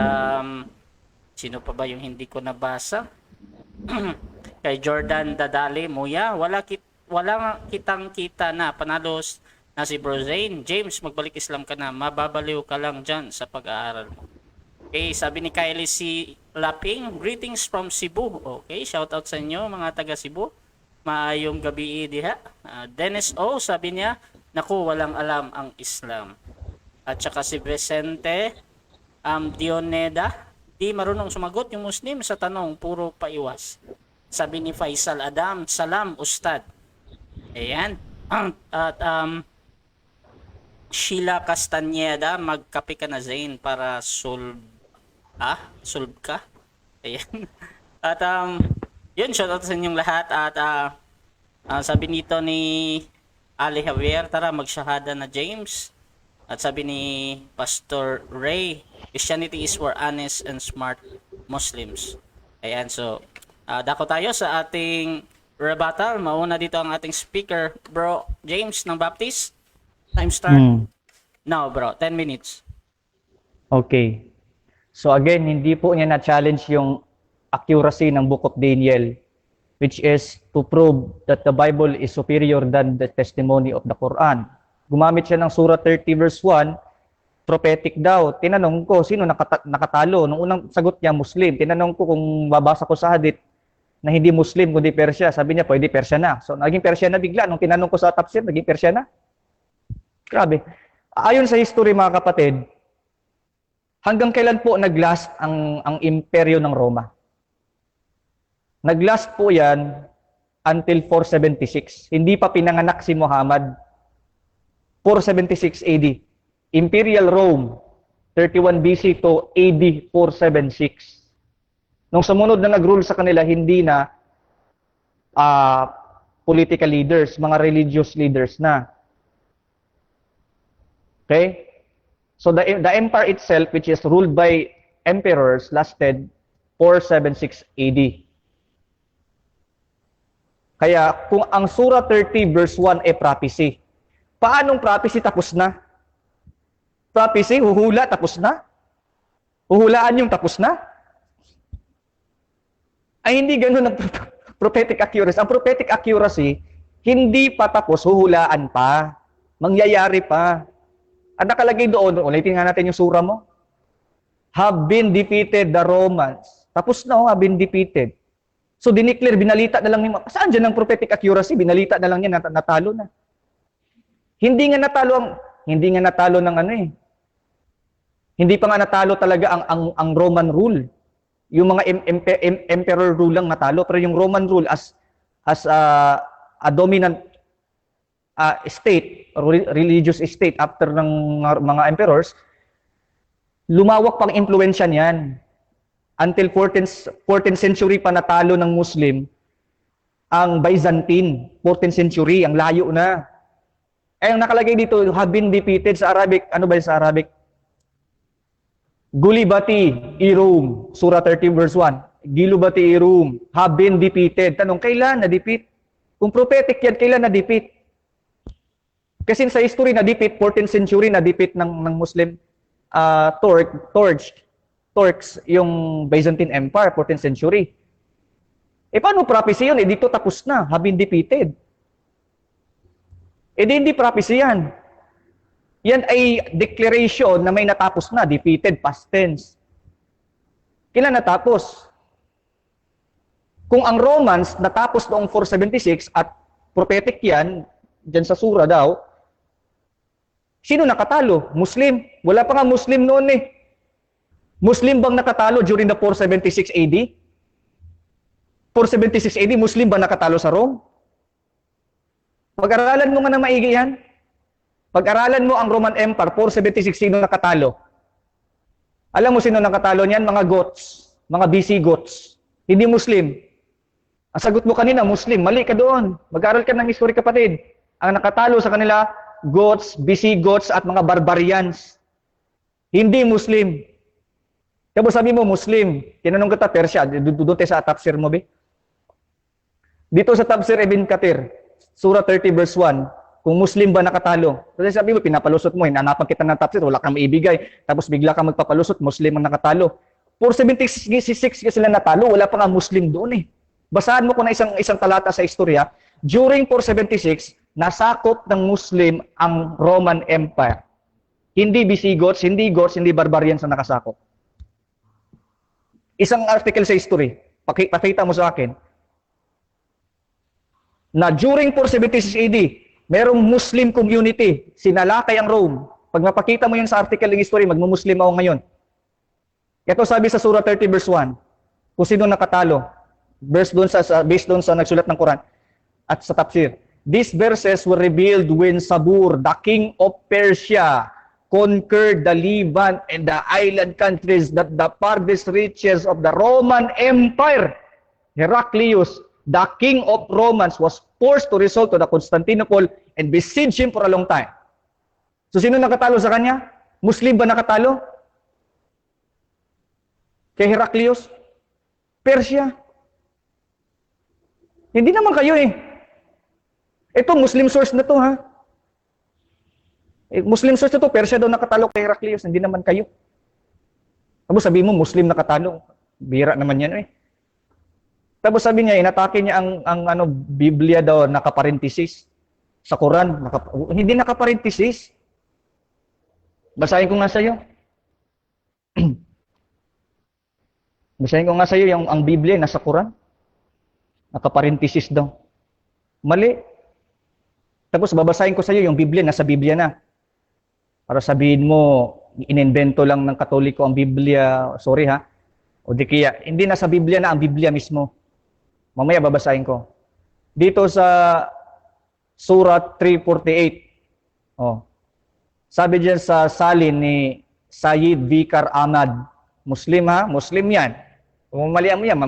sino pa ba yung hindi ko nabasa? Kay Jordan Dadali Muya, wala kitang kita na panalos na si Bro Zain. James, magbalik Islam ka na, mababaliw ka lang dyan sa pag-aaral mo. Okay, sabi ni Kylie C. Laping, greetings from Cebu. Okay, shout out sa inyo mga taga Cebu. Maayong gabi diha. Dennis O, sabi niya, naku, walang alam ang Islam. At saka si Vicente Dioneda, di marunong sumagot yung Muslim sa tanong, puro paiwas. Sabi ni Faisal Adam, salam Ustad. Ayan. At Sheila Castaneda, magkape ka na Zain para solve ka. Ayan. At yun, shoutout sa inyong lahat. At sabi nito ni Ali Javier, tara magsyahada na James. At sabi ni Pastor Ray, Christianity is for honest and smart Muslims. Ayan, so dako tayo sa ating rebuttal. Mauna dito ang ating speaker, Bro James ng Baptist. Time start. Now, bro. 10 minutes. Okay. So again, hindi po niya na-challenge yung accuracy ng Book of Daniel, which is to prove that the Bible is superior than the testimony of the Quran. Gumamit siya ng Surah 30 verse 1, prophetic daw. Tinanong ko, sino nakatalo? Nung unang sagot niya, Muslim. Tinanong ko kung babasa ko sa hadith na hindi Muslim, kundi Persya. Sabi niya, pwede Persya na. So, naging Persya na bigla. Nung tinanong ko sa tafsir, naging Persya na. Grabe. Ayon sa history mga kapatid, hanggang kailan po naglast ang imperyo ng Roma? Naglast po yan until 476. Hindi pa pinanganak si Muhammad. 476 AD. Imperial Rome, 31 BC to AD 476. Nung sumunod na nag-rule sa kanila, hindi na political leaders, mga religious leaders na. Okay? So the empire itself, which is ruled by emperors, lasted 476 AD. Kaya kung ang Surah 30 verse 1 ay prophecy, paanong prophecy tapos na? Prophecy, huhula, tapos na? Huhulaan yung tapos na? Ay hindi ganun ang prophetic accuracy. Ang prophetic accuracy, hindi pa tapos, huhulaan pa. Mangyayari pa. At nakalagay doon, ulitin nga natin yung sura mo. Have been defeated the Romans. Tapos na, have been defeated. So, dineclare, binalita na lang yung, saan dyan ang prophetic accuracy? Binalita na lang yan, natalo na. Hindi nga natalo ng ano eh. Hindi pa nga natalo talaga ang Roman rule. Yung mga emperor rule lang natalo, pero yung Roman rule as a dominant state, religious state after ng mga emperors, lumawak pang impluwensya niyan. Until 14th century pa natalo ng Muslim ang Byzantine, 14th century, ang layo na. Eh, ang nakalagay dito, have been defeated sa Arabic. Ano ba sa Arabic? Gulibati Irum, Surah 13 verse 1. Gilubati Irum, have been defeated. Tanong, kailan na-defeat? Kung prophetic yan, kailan na-defeat? Kasi sa history na-defeat, 14th century na-defeat ng Muslim Turks, yung Byzantine Empire, 14th century. Eh paano prophecy yun? Eh dito tapos na, have been defeated. Eh hindi prophecy yan. Yan ay declaration na may natapos na, defeated, past tense. Kailan natapos? Kung ang Romans natapos noong 476 at prophetic yan, dyan sa sura daw, sino nakatalo? Muslim. Wala pa nga Muslim noon eh. Muslim bang nakatalo during the 476 AD? 476 AD, Muslim ba nakatalo sa Rome? Pag-aralan mo nga na maigi yan. Pag-aralan mo ang Roman Empire, 476, sino nakatalo? Alam mo sino nakatalo niyan? Mga Goths, mga Visigoths. Hindi Muslim. Ang sagot mo kanina, Muslim. Mali ka doon. Mag-aral ka ng history, kapatid. Ang nakatalo sa kanila, Goths, Visigoths at mga barbarians. Hindi Muslim. Tapos sabi mo Muslim, tinanong kita Persia, doon tayo sa tafsir mo, be? Dito sa tafsir Ibn Kathir, Surah 30 verse 1, kung Muslim ba nakatalo? Kasi sabi mo, pinapalusot mo, hinanapan kita ng tafsir, wala kang maibigay, tapos bigla kang magpapalusot, Muslim ang nakatalo. 476 sila natalo, wala pa nga Muslim doon eh. Basahan mo ko na isang talata sa istorya, during 476, nasakop ng Muslim ang Roman Empire. Hindi Visigoths, hindi Goths, hindi barbarians ang nakasakop. Isang article sa history, pakita mo sa akin, na during 476 AD, merong Muslim community, sinalakay ang Rome. Pag mapakita mo yun sa article ng history, magmumuslim ako ngayon. Ito sabi sa Surah 30 verse 1, kung sino nakatalo, based doon sa nagsulat ng Quran at sa tafsir. These verses were revealed when Sabur, the king of Persia, conquered the Levant and the island countries that the farthest reaches of the Roman Empire. Heraclius, the king of Romans, was forced to resort to the Constantinople and besiege him for a long time. So sino nakatalo sa kanya? Muslim ba nakatalo? Kay Heraclius? Persia? Hindi naman kayo eh. Ito, Muslim source na to ha. Muslim source na to, Persia daw nakatalo kay Heraclius, hindi naman kayo. Tapos sabi mo, Muslim nakatalo. Bira naman yan eh. Tapos sabi niya, inatake niya ang Biblia daw nakaparenthesis sa Quran. Hindi nakaparenthesis. Basahin ko nga sa iyo. Basahin ko nga sa iyo yung ang Biblia nasa Quran. Nakaparenthesis daw. Mali. Tapos babasahin ko sa iyo yung Biblia nasa Biblia na. Para sabihin mo, ininvento lang ng Katoliko ang Biblia. Sorry ha. O di kaya, hindi nasa Biblia na ang Biblia mismo. Mamaya babasahin ko. Dito sa Surah 348. Oh. Sabi diyan sa salin ni Sayyid Vikar Ahmad. Muslim ha? Muslim yan. Kung malian mo yan,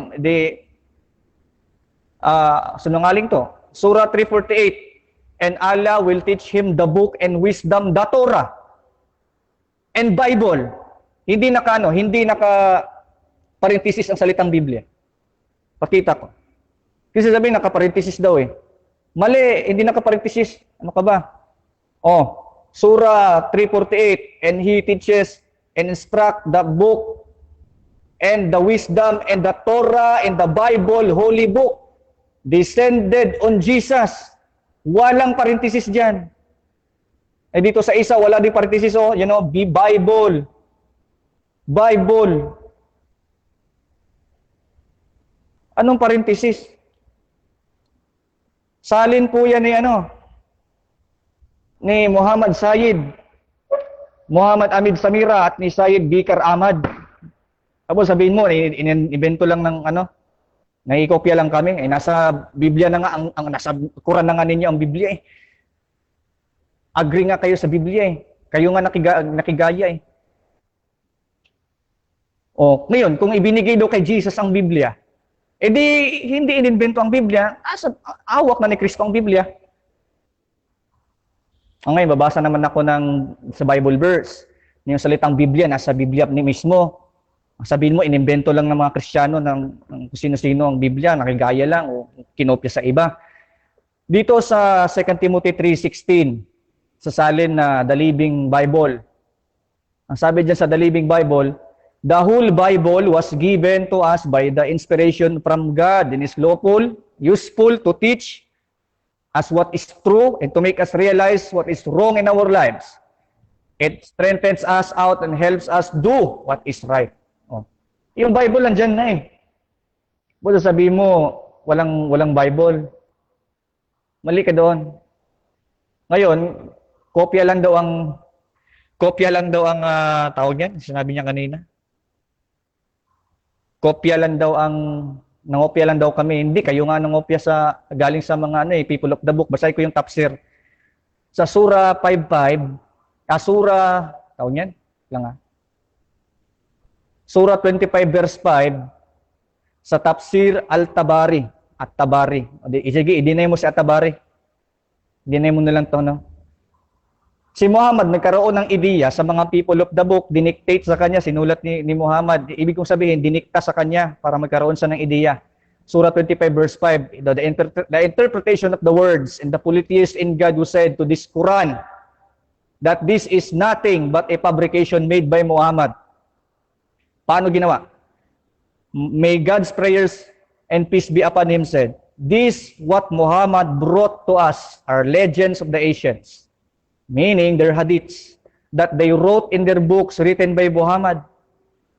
sunungaling to. Surah 348. And Allah will teach him the book and wisdom, the Torah and Bible. Hindi naka parenthesis ang salitang Biblia. Pakita ko. Kasi sabihin, naka-parenthesis daw eh. Mali, hindi naka-parenthesis. Ano ka ba? Oh, Surah 348, and he teaches and instruct the book and the wisdom and the Torah and the Bible, holy book, descended on Jesus. Walang parenthesis dyan. Eh dito sa isa, wala din parenthesis. Oh, Bible. Bible. Anong parenthesis? Salin po yan ni Muhammad Sayyid, Muhammad Amid Samira at ni Sayyid Bikar Ahmad. Tapos sabihin mo, invento lang ng nakikopya lang kami. Nasa Biblia na nga, nasa Quran na nga ninyo ang Biblia eh. Agree nga kayo sa Biblia eh. Kayo nga nakigaya eh. O, ngayon, kung ibinigay daw kay Jesus ang Biblia, edi hindi ininvento ang Biblia, awak na ni Kristo ang Biblia. Ngayon, babasa naman ako sa Bible verse. Yung salitang Biblia, nasa Biblia ni mismo. Sabihin mo, inimbento lang ng mga Kristiyano ng sino-sino ang Biblia, nakigaya lang o kinopya sa iba. Dito sa 2 Timothy 3:16, sa salin na The Living Bible. Ang sabi diyan sa The Living Bible, the whole Bible was given to us by the inspiration from God and is lawful, useful to teach us what is true and to make us realize what is wrong in our lives. It strengthens us out and helps us do what is right. Yung Bible nandiyan na eh. Basta sabihin mo, walang Bible. Mali ka doon. Ngayon, kopya lang daw ang tawag niyan, sinabi niya kanina. Nangopya lang daw kami. Hindi, kayo nga nangopya galing sa mga people of the book. Basahin ko yung tafsir. Sa Surah 5:5, tawag niyan, lang Surah 25 verse 5, sa tafsir Al-Tabari, At-Tabari. Sige, i-deny mo si At-Tabari. Dinay mo na lang to, no? Si Muhammad nagkaroon ng ideya sa mga people of the book, dinictate sa kanya, sinulat ni Muhammad. Ibig kong sabihin, dinikta sa kanya para magkaroon siya ng ideya. Surah 25 verse 5, the interpretation of the words and the polytheist in God who said to this Quran that this is nothing but a fabrication made by Muhammad. Paano ginawa? May God's prayers and peace be upon him said, this what Muhammad brought to us are legends of the ancients. Meaning their hadiths that they wrote in their books written by Muhammad.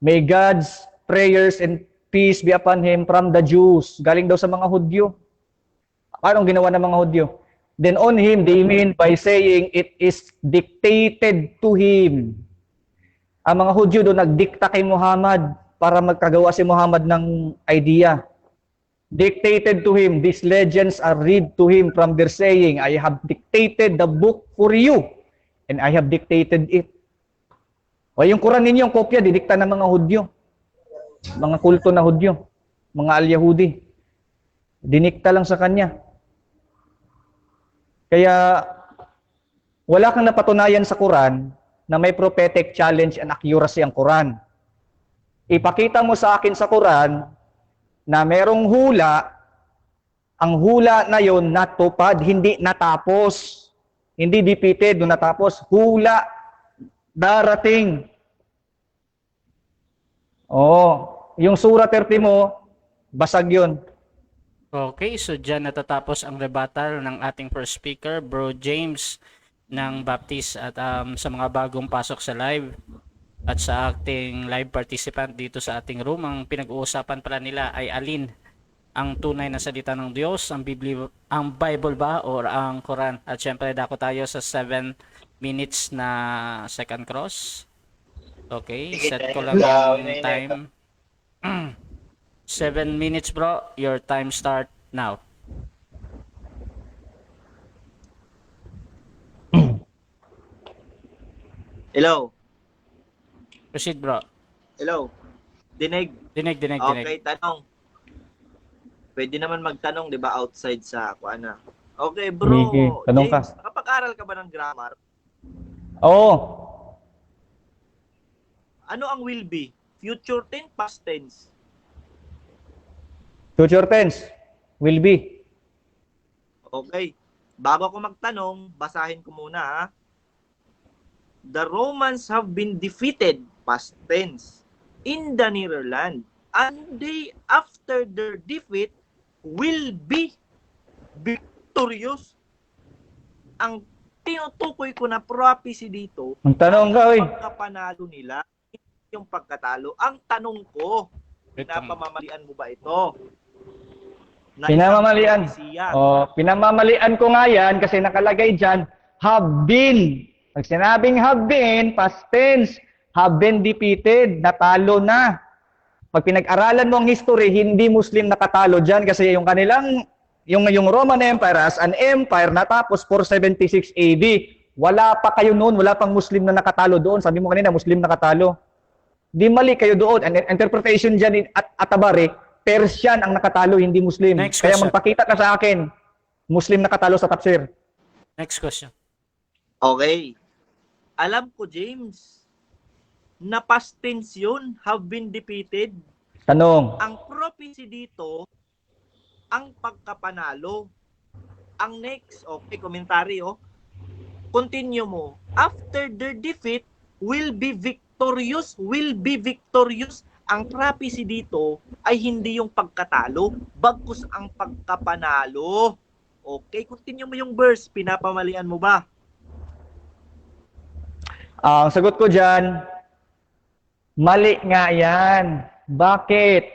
May God's prayers and peace be upon him from the Jews. Galing daw sa mga Hudyo. Anong ginawa ng mga Hudyo? Then on him, they mean by saying it is dictated to him. Ang mga Hudyo doon nagdikta kay Muhammad para magkagawa si Muhammad ng idea. Dictated to him, these legends are read to him from their saying, I have dictated the book for you, and I have dictated it. O yung Quran ninyo, yung kopya, didikta ng mga Hudyo. Mga kulto na Hudyo. Mga al-Yahudi. Dinikta lang sa kanya. Kaya, wala kang napatunayan sa Quran na may prophetic challenge and accuracy ang Quran. Ipakita mo sa akin sa Quran na merong hula, ang hula na yon natupad, hindi natapos. Hindi defeated, no natapos. Hula, darating. Yung Surah 30 mo, basag yun. Okay, so dyan natatapos ang rebuttal ng ating first speaker, Bro James ng Baptist, at sa mga bagong pasok sa live at sa ating live participant dito sa ating room, ang pinag-uusapan pala nila ay alin ang tunay na salita ng Diyos, ang Bible ba o ang Quran? At syempre dako tayo sa 7 minutes na second cross. Okay, set ko lang ang time. 7 minutes bro, your time start now. Hello. Proceed bro. Hello. Dinig. Dinig. Okay, tanong. Pwede naman magtanong, 'di ba, outside sa kuana. Okay, bro. Sige, tanong ka. James, nakapag-aral ka ba ng grammar? Oo. Ano ang will be? Future tense, past tense. Future tense. Will be. Okay. Bago ako magtanong, basahin ko muna ha. The Romans have been defeated, past tense, in the Netherlands, and they, after their defeat, will be victorious. Ang tinutukoy ko na prophecy dito, Ang tanong ka, oy. pagkapanalo nila, hindi yung pagkatalo. Ang tanong ko, pinapamamalian mo ba ito? Na Pinamamalian. isang prophecy yan. Pinamamalian ko nga yan kasi nakalagay dyan, have been. Pag sinabing have been, past tense, have been defeated, natalo na. Pag pinag-aralan mo ang history, hindi Muslim nakatalo dyan kasi yung kanilang, yung Roman Empire as an empire natapos 476 AD. Wala pa kayo noon, wala pang Muslim na nakatalo doon. Sabi mo kanina, Muslim nakatalo. Di mali kayo doon. Ang interpretation dyan at Atabari, Persian ang nakatalo, hindi Muslim. Next Kaya question. magpakita ka sa akin, Muslim nakatalo sa tafsir. Next question. Okay. Alam ko, James, na past tense yun, have been defeated. Tanong. Ang prophecy dito, ang pagkapanalo. Ang next, okay, commentary, continue mo. After their defeat, will be victorious. Ang prophecy dito ay hindi yung pagkatalo, bagkus ang pagkapanalo. Okay, continue mo yung verse, pinapamalian mo ba? Ang sagot ko dyan, mali nga yan. Bakit?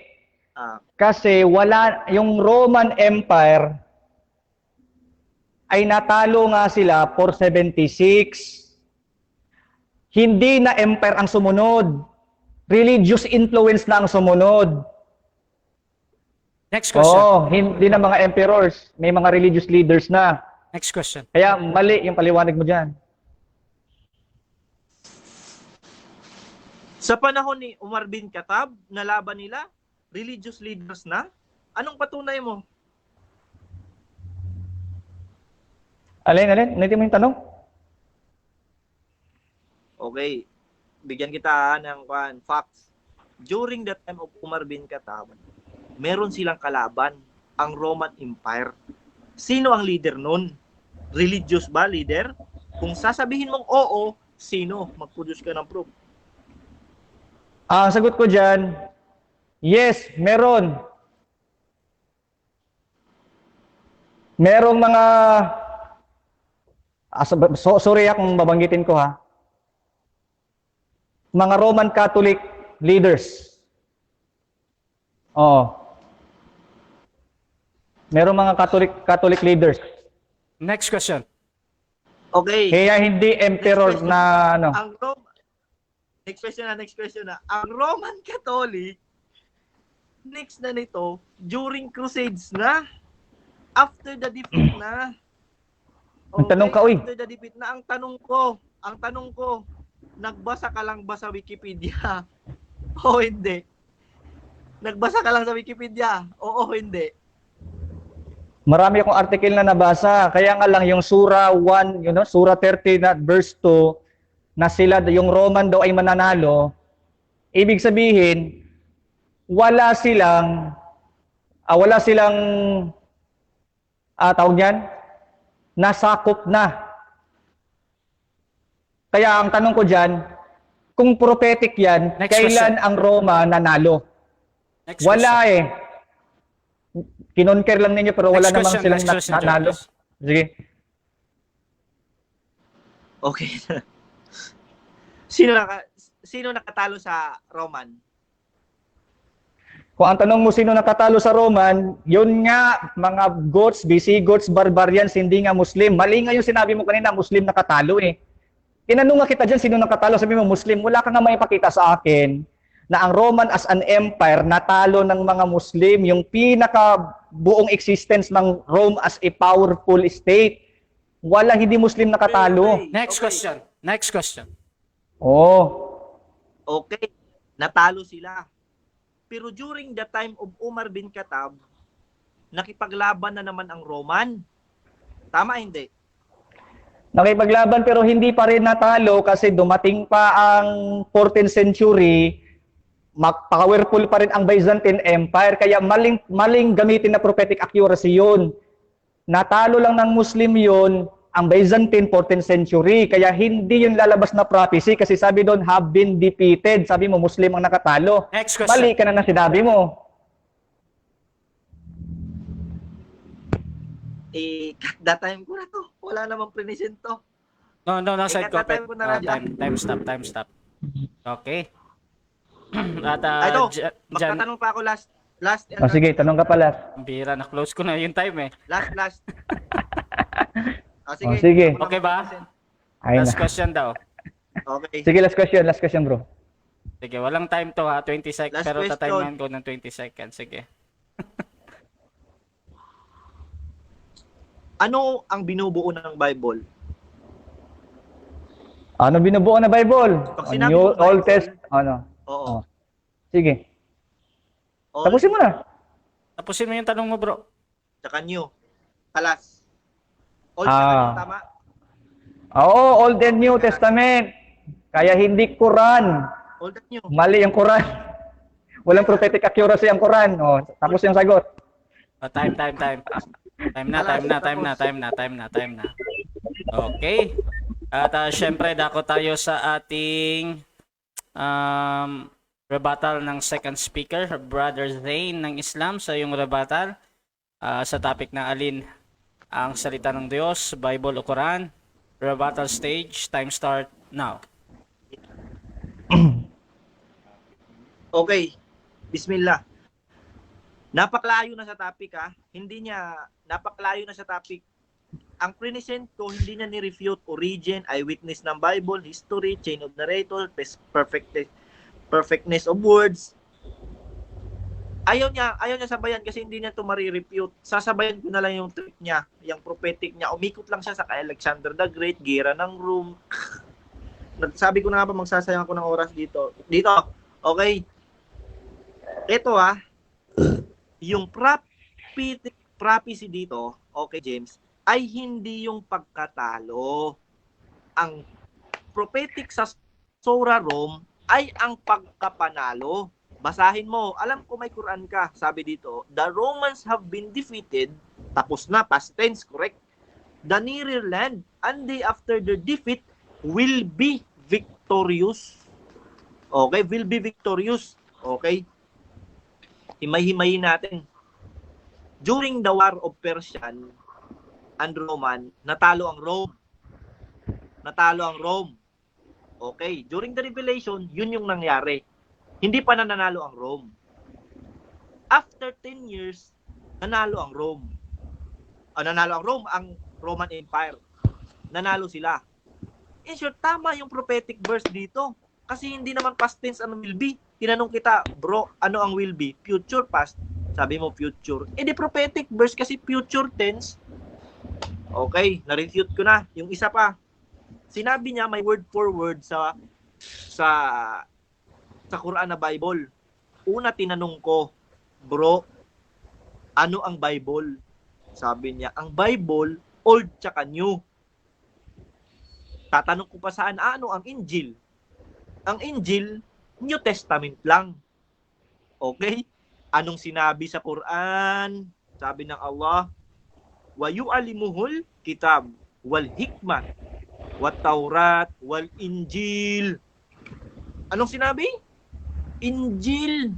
Kasi wala, yung Roman Empire ay natalo nga sila 476. Hindi na empire ang sumunod. Religious influence na ang sumunod. Next question. Hindi na mga emperors. May mga religious leaders na. Next question. Kaya mali yung paliwanag mo dyan. Sa panahon ni Umar bin Khattab, nalaban nila, religious leaders na? Anong patunay mo? Alin? Ulitin mo yung tanong? Okay. Bigyan kita ng facts. During the time of Umar bin Khattab, meron silang kalaban, ang Roman Empire. Sino ang leader nun? Religious ba leader? Kung sasabihin mong oo, sino? Mag-produce ka ng proof. Ang sagot ko dyan, yes, meron. Merong mga, sorry kung babanggitin ko ha, mga Roman Catholic leaders. Oh. Merong mga Catholic leaders. Next question. Okay. Kaya hindi emperor question. na ano. Next question na. Ang Roman Catholic, next na nito, during Crusades na, after the defeat na. Ang tanong ka, uy. After the defeat na, ang tanong ko, nagbasa ka lang ba sa Wikipedia? O hindi? Nagbasa ka lang sa Wikipedia? Oo, hindi. Marami akong article na nabasa. Kaya nga lang yung Sura 1, Sura 30 na verse 2, na sila, yung Roman daw ay mananalo. Ibig sabihin, wala silang tawag niyan, nasakop na. Kaya ang tanong ko dyan, kung prophetic yan, Next kailan question. ang Roma nanalo? Next Wala question. Kinonker lang ninyo pero wala Next namang question, silang next question, nanalo. Jarvis. Sige. Okay. Sino nakatalo sa Roman? Kung ang tanong mo sino nakatalo sa Roman, yun nga, mga Goths, Visigoths, Barbarians, hindi nga Muslim. Mali nga yung sinabi mo kanina, Muslim nakatalo eh. Tinanong nga kita dyan, sino nakatalo, sabi mo Muslim. Wala ka nga maipakita sa akin na ang Roman as an empire natalo ng mga Muslim, yung pinaka buong existence ng Rome as a powerful state. Walang hindi Muslim nakatalo. Okay. Next question. Next question. Oh. Okay, natalo sila. Pero during the time of Umar bin Khattab, nakipaglaban na naman ang Roman. Tama hindi? Nakipaglaban pero hindi pa rin natalo kasi dumating pa ang 14th century, powerful pa rin ang Byzantine Empire, kaya maling gamitin na prophetic accuracy yun. Natalo lang ng Muslim yun, ang Byzantine 14th century, kaya hindi yun lalabas na prophecy kasi sabi doon, have been defeated. Sabi mo, Muslim ang nakatalo. Next question. Mali ka na sinabi mo. That time ko na to. Wala namang present to. No, side Itatime comment. ko na lang dyan. Time stop. Okay. At Ito, dyan, magtatanong pa ako last. O sige, tanong ka pala. bira na close ko na yung time eh. Last. O, sige. Ako na Okay ba? mag-present. Ayun Last na. question daw. Okay. Sige, last question bro. Sige, walang time to ha, 20 seconds. Last Pero question. tatimean ko ng 20 seconds. Sige. Ano ang binubuo ng Bible? Ano binubuo na Bible? Pag sinabi New, mong Old Bible, Test, ano? Oo. Sige. Old, Tapusin mo na. Tapusin mo yung tanong mo, bro. tsaka New. Kalas. Old tsaka New, tama? Oo, Old and New Testament. Kaya hindi Quran. Old at New. Mali yung Quran. Walang prophetic accuracy ang Quran. O, tapos yung sagot. Time. Time na. Okay. At syempre, dako tayo sa ating rebuttal ng second speaker, Brother Zain ng Islam, sa yung rebuttal sa topic na alin ang salita ng Diyos, Bible o Quran. Rebuttal stage, time start now. Okay. Bismillah. Napaklayo na sa topic napaklayo na sa topic. Ang present ko, hindi niya ni-refute origin, eyewitness ng Bible, history, chain of narrator, perfectness of words. Ayaw niya sabayan kasi hindi niya ito mari-refute. Sasabayan ko na lang yung trip niya, yung prophetic niya. Umikot lang siya sa kay Alexander the Great, Gira ng Rome. Sabi ko na nga ba magsasayang ako ng oras dito. Okay. Ito yung prophecy dito, okay James, ay hindi yung pagkatalo. Ang prophetic sa Sora Rome ay ang pagkapanalo. Basahin mo. Alam ko may Quran ka. Sabi dito, the Romans have been defeated. Tapos na, past tense, correct? The nearer land, and they after their defeat will be victorious. Okay, will be victorious. Okay? Himay-himayin natin. During the War of Persian and Roman, natalo ang Rome. Natalo ang Rome. Okay, during the Revelation, yun yung nangyari. Hindi pa nanalo ang Rome. After 10 years, nanalo ang Rome. Nanalo ang Rome, ang Roman Empire. Nanalo sila. In short, tama yung prophetic verse dito. Kasi hindi naman past tense ang will be. Tinanong kita, bro, ano ang will be? Future, past. Sabi mo future. Di prophetic verse kasi future tense. Okay, na-refute ko na. Yung isa pa. Sinabi niya may word for word sa Quran na Bible. Una tinanong ko, bro, ano ang Bible? Sabi niya, ang Bible, old tsaka new. Tatanong ko pa saan, ano ang Injil? Ang Injil, New Testament lang. Okay? Anong sinabi sa Quran? Sabi ng Allah, wa yu'alimuhul kitab wal hikmah wat taurat wal injil. Anong sinabi? Injil.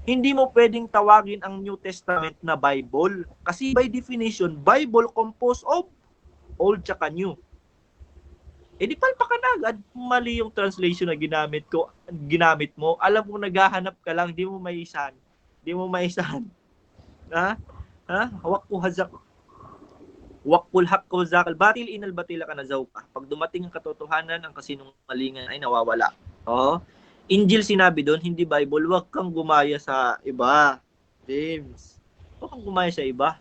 Hindi mo pwedeng tawagin ang New Testament na Bible. Kasi by definition, Bible composed of old tsaka new. Di palpakan agad. Mali yung translation na ginamit mo. Alam mo, naghahanap ka lang, di mo maisahan. Ha? Wakul hak ko zakal batil inal batila ka na zawka. Pag dumating ang katotohanan, ang kasinungalingan ay nawawala. Injil sinabi doon, hindi Bible. Huwag kang gumaya sa iba. James. Huwag kang gumaya sa iba.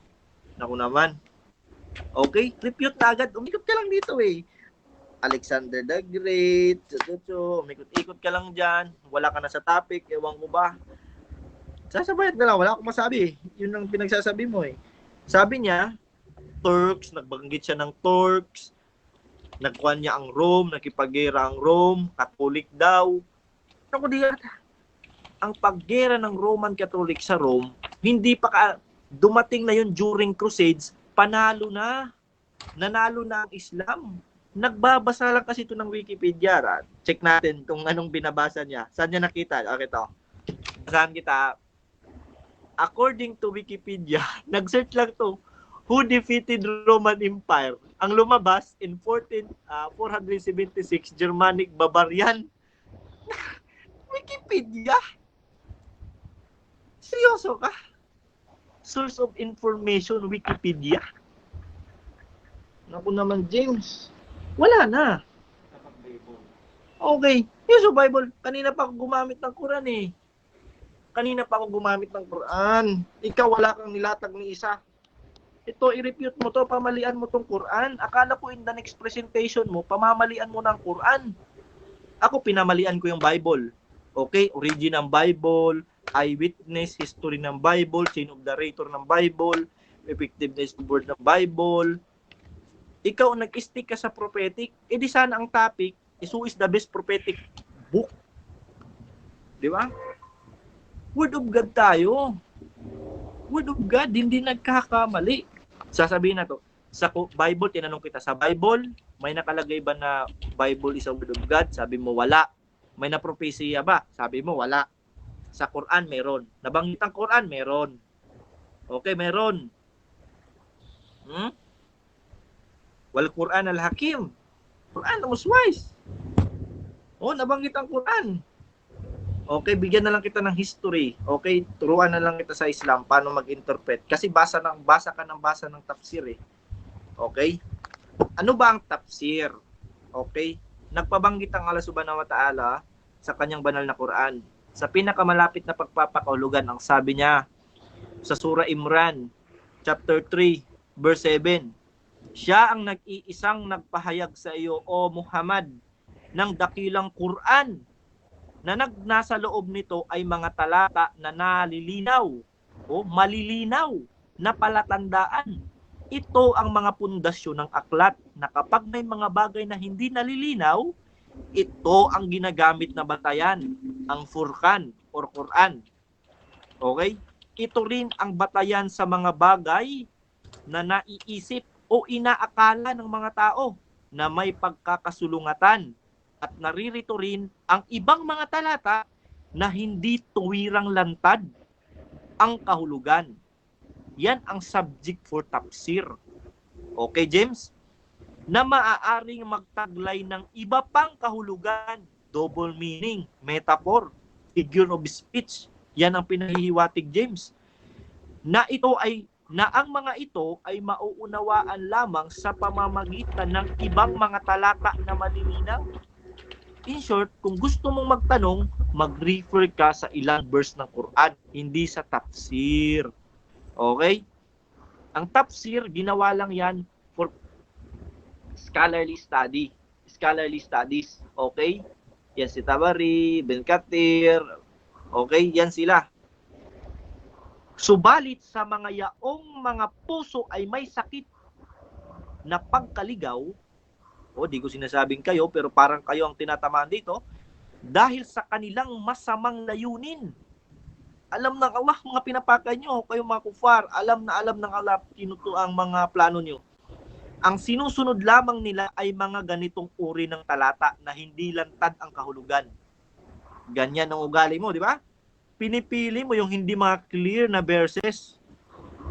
Naku naman. Okay? Refute na agad. Umikot ka lang dito eh. Alexander the Great. Umikot-ikot ka lang dyan. Wala ka na sa topic. Ewan ko ba. Sasabayat na lang. Wala akong masabi. Yun ang pinagsasabi mo eh. Sabi niya, Turks. Nagbanggit siya ng Turks. Nagkuhan niya ang Rome. Nakipagera ang Rome. Catholic daw. Ako diyan, ang paggera ng Roman Catholic sa Rome, hindi pa dumating na yun during Crusades, panalo na. Nanalo na ang Islam. Nagbabasa lang kasi ito ng Wikipedia. Check natin kung anong binabasa niya. Saan niya nakita? Okay, ito. Saan kita? According to Wikipedia, nag-search lang to, who defeated Roman Empire? Ang lumabas in 476, Germanic Barbarian. Wikipedia? Seryoso ka? Source of information, Wikipedia? Naku naman, James. Wala na. Okay. Yung sa Bible, kanina pa ako gumamit ng Quran eh. Ikaw wala kang nilatag ni isa. Ito, i-refute mo to, pamalian mo tong Quran. Akala ko in the next presentation mo, pamamalian mo ng Quran. Ako, pinamalian ko yung Bible. Okay, origin ng Bible, eyewitness, history ng Bible, chain of narrator ng Bible, effectiveness of word ng Bible. Ikaw, nag-stick ka sa prophetic, di sana ang topic is who is the best prophetic book. Di ba? Word of God tayo. Word of God, hindi nagkakamali. Sasabihin na to, sa Bible, tinanong kita, sa Bible, may nakalagay ba na Bible is a word of God? Sabi mo, wala. May na-propesya ba? Sabi mo, wala. Sa Quran, meron. Nabanggit ang Quran, meron. Okay, meron. Wal Quran al-Hakim. Quran, most wise. Nabanggit ang Quran. Okay, bigyan na lang kita ng history. Okay, turuan na lang kita sa Islam paano mag-interpret. Kasi basa ka ng tafsir eh. Okay? Ano ba ang tafsir? Okay? Nagpabanggit ang Allah Subhanahu wa Ta'ala sa kanyang banal na Quran. Sa pinakamalapit na pagpapakaulugan, ang sabi niya sa Surah Imran, chapter 3, verse 7, siya ang nag-iisang nagpahayag sa iyo, O Muhammad, ng dakilang Quran, na nasa loob nito ay mga talata na nalilinaw o malilinaw na palatandaan. Ito ang mga pundasyon ng aklat na kapag may mga bagay na hindi nalilinaw, Ito ang ginagamit na batayan, ang Furqan or Quran. Okay? Ito rin ang batayan sa mga bagay na naiisip o inaakala ng mga tao na may pagkakasulungatan, at naririto rin ang ibang mga talata na hindi tuwirang lantad ang kahulugan. Yan ang subject for tafsir. Okay, James? Na maaaring magtaglay ng iba pang kahulugan, double meaning, metaphor, figure of speech. Yan ang pinahihiwatig, James. Na ang mga ito ay mauunawaan lamang sa pamamagitan ng ibang mga talata na malilinaw. In short, kung gusto mong magtanong, mag-refer ka sa ilang verse ng Quran, hindi sa tafsir. Okay? Ang tafsir, ginawa lang yan for scholarly studies. Okay? Yan si Tabari, Ben Kathir. Okay? Yan sila. Subalit sa mga yaong mga puso ay may sakit na pagkaligaw, di ko sinasabing kayo, pero parang kayo ang tinatamaan dito, dahil sa kanilang masamang layunin. Alam ng Allah mga pinapakay nyo, kayo mga kufar, alam ng Allah ang mga plano nyo. Ang sinusunod lamang nila ay mga ganitong uri ng talata na hindi lantad ang kahulugan. Ganyan ang ugali mo, di ba? Pinipili mo yung hindi mga clear na verses.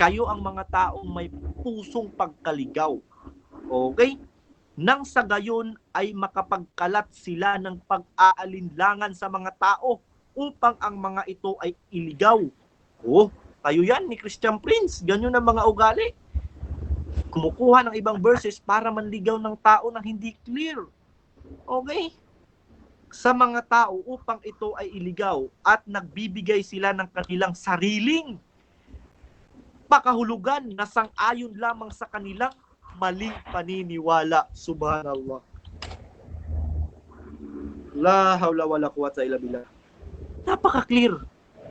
Kayo ang mga taong may pusong pagkaligaw. Okay? Nang sa gayon ay makapagkalat sila ng pag-aalinlangan sa mga tao upang ang mga ito ay iligaw. Kayo yan ni Christian Prince. Ganyan ang mga ugali. Kumukuha ng ibang verses para manligaw ng tao na hindi clear. Okay? Sa mga tao upang ito ay iligaw, at nagbibigay sila ng kanilang sariling pakahulugan na sang-ayon lamang sa kanilang maling paniniwala. Subhanallah. La hawla wala quwwata illa billah. Napaka-clear.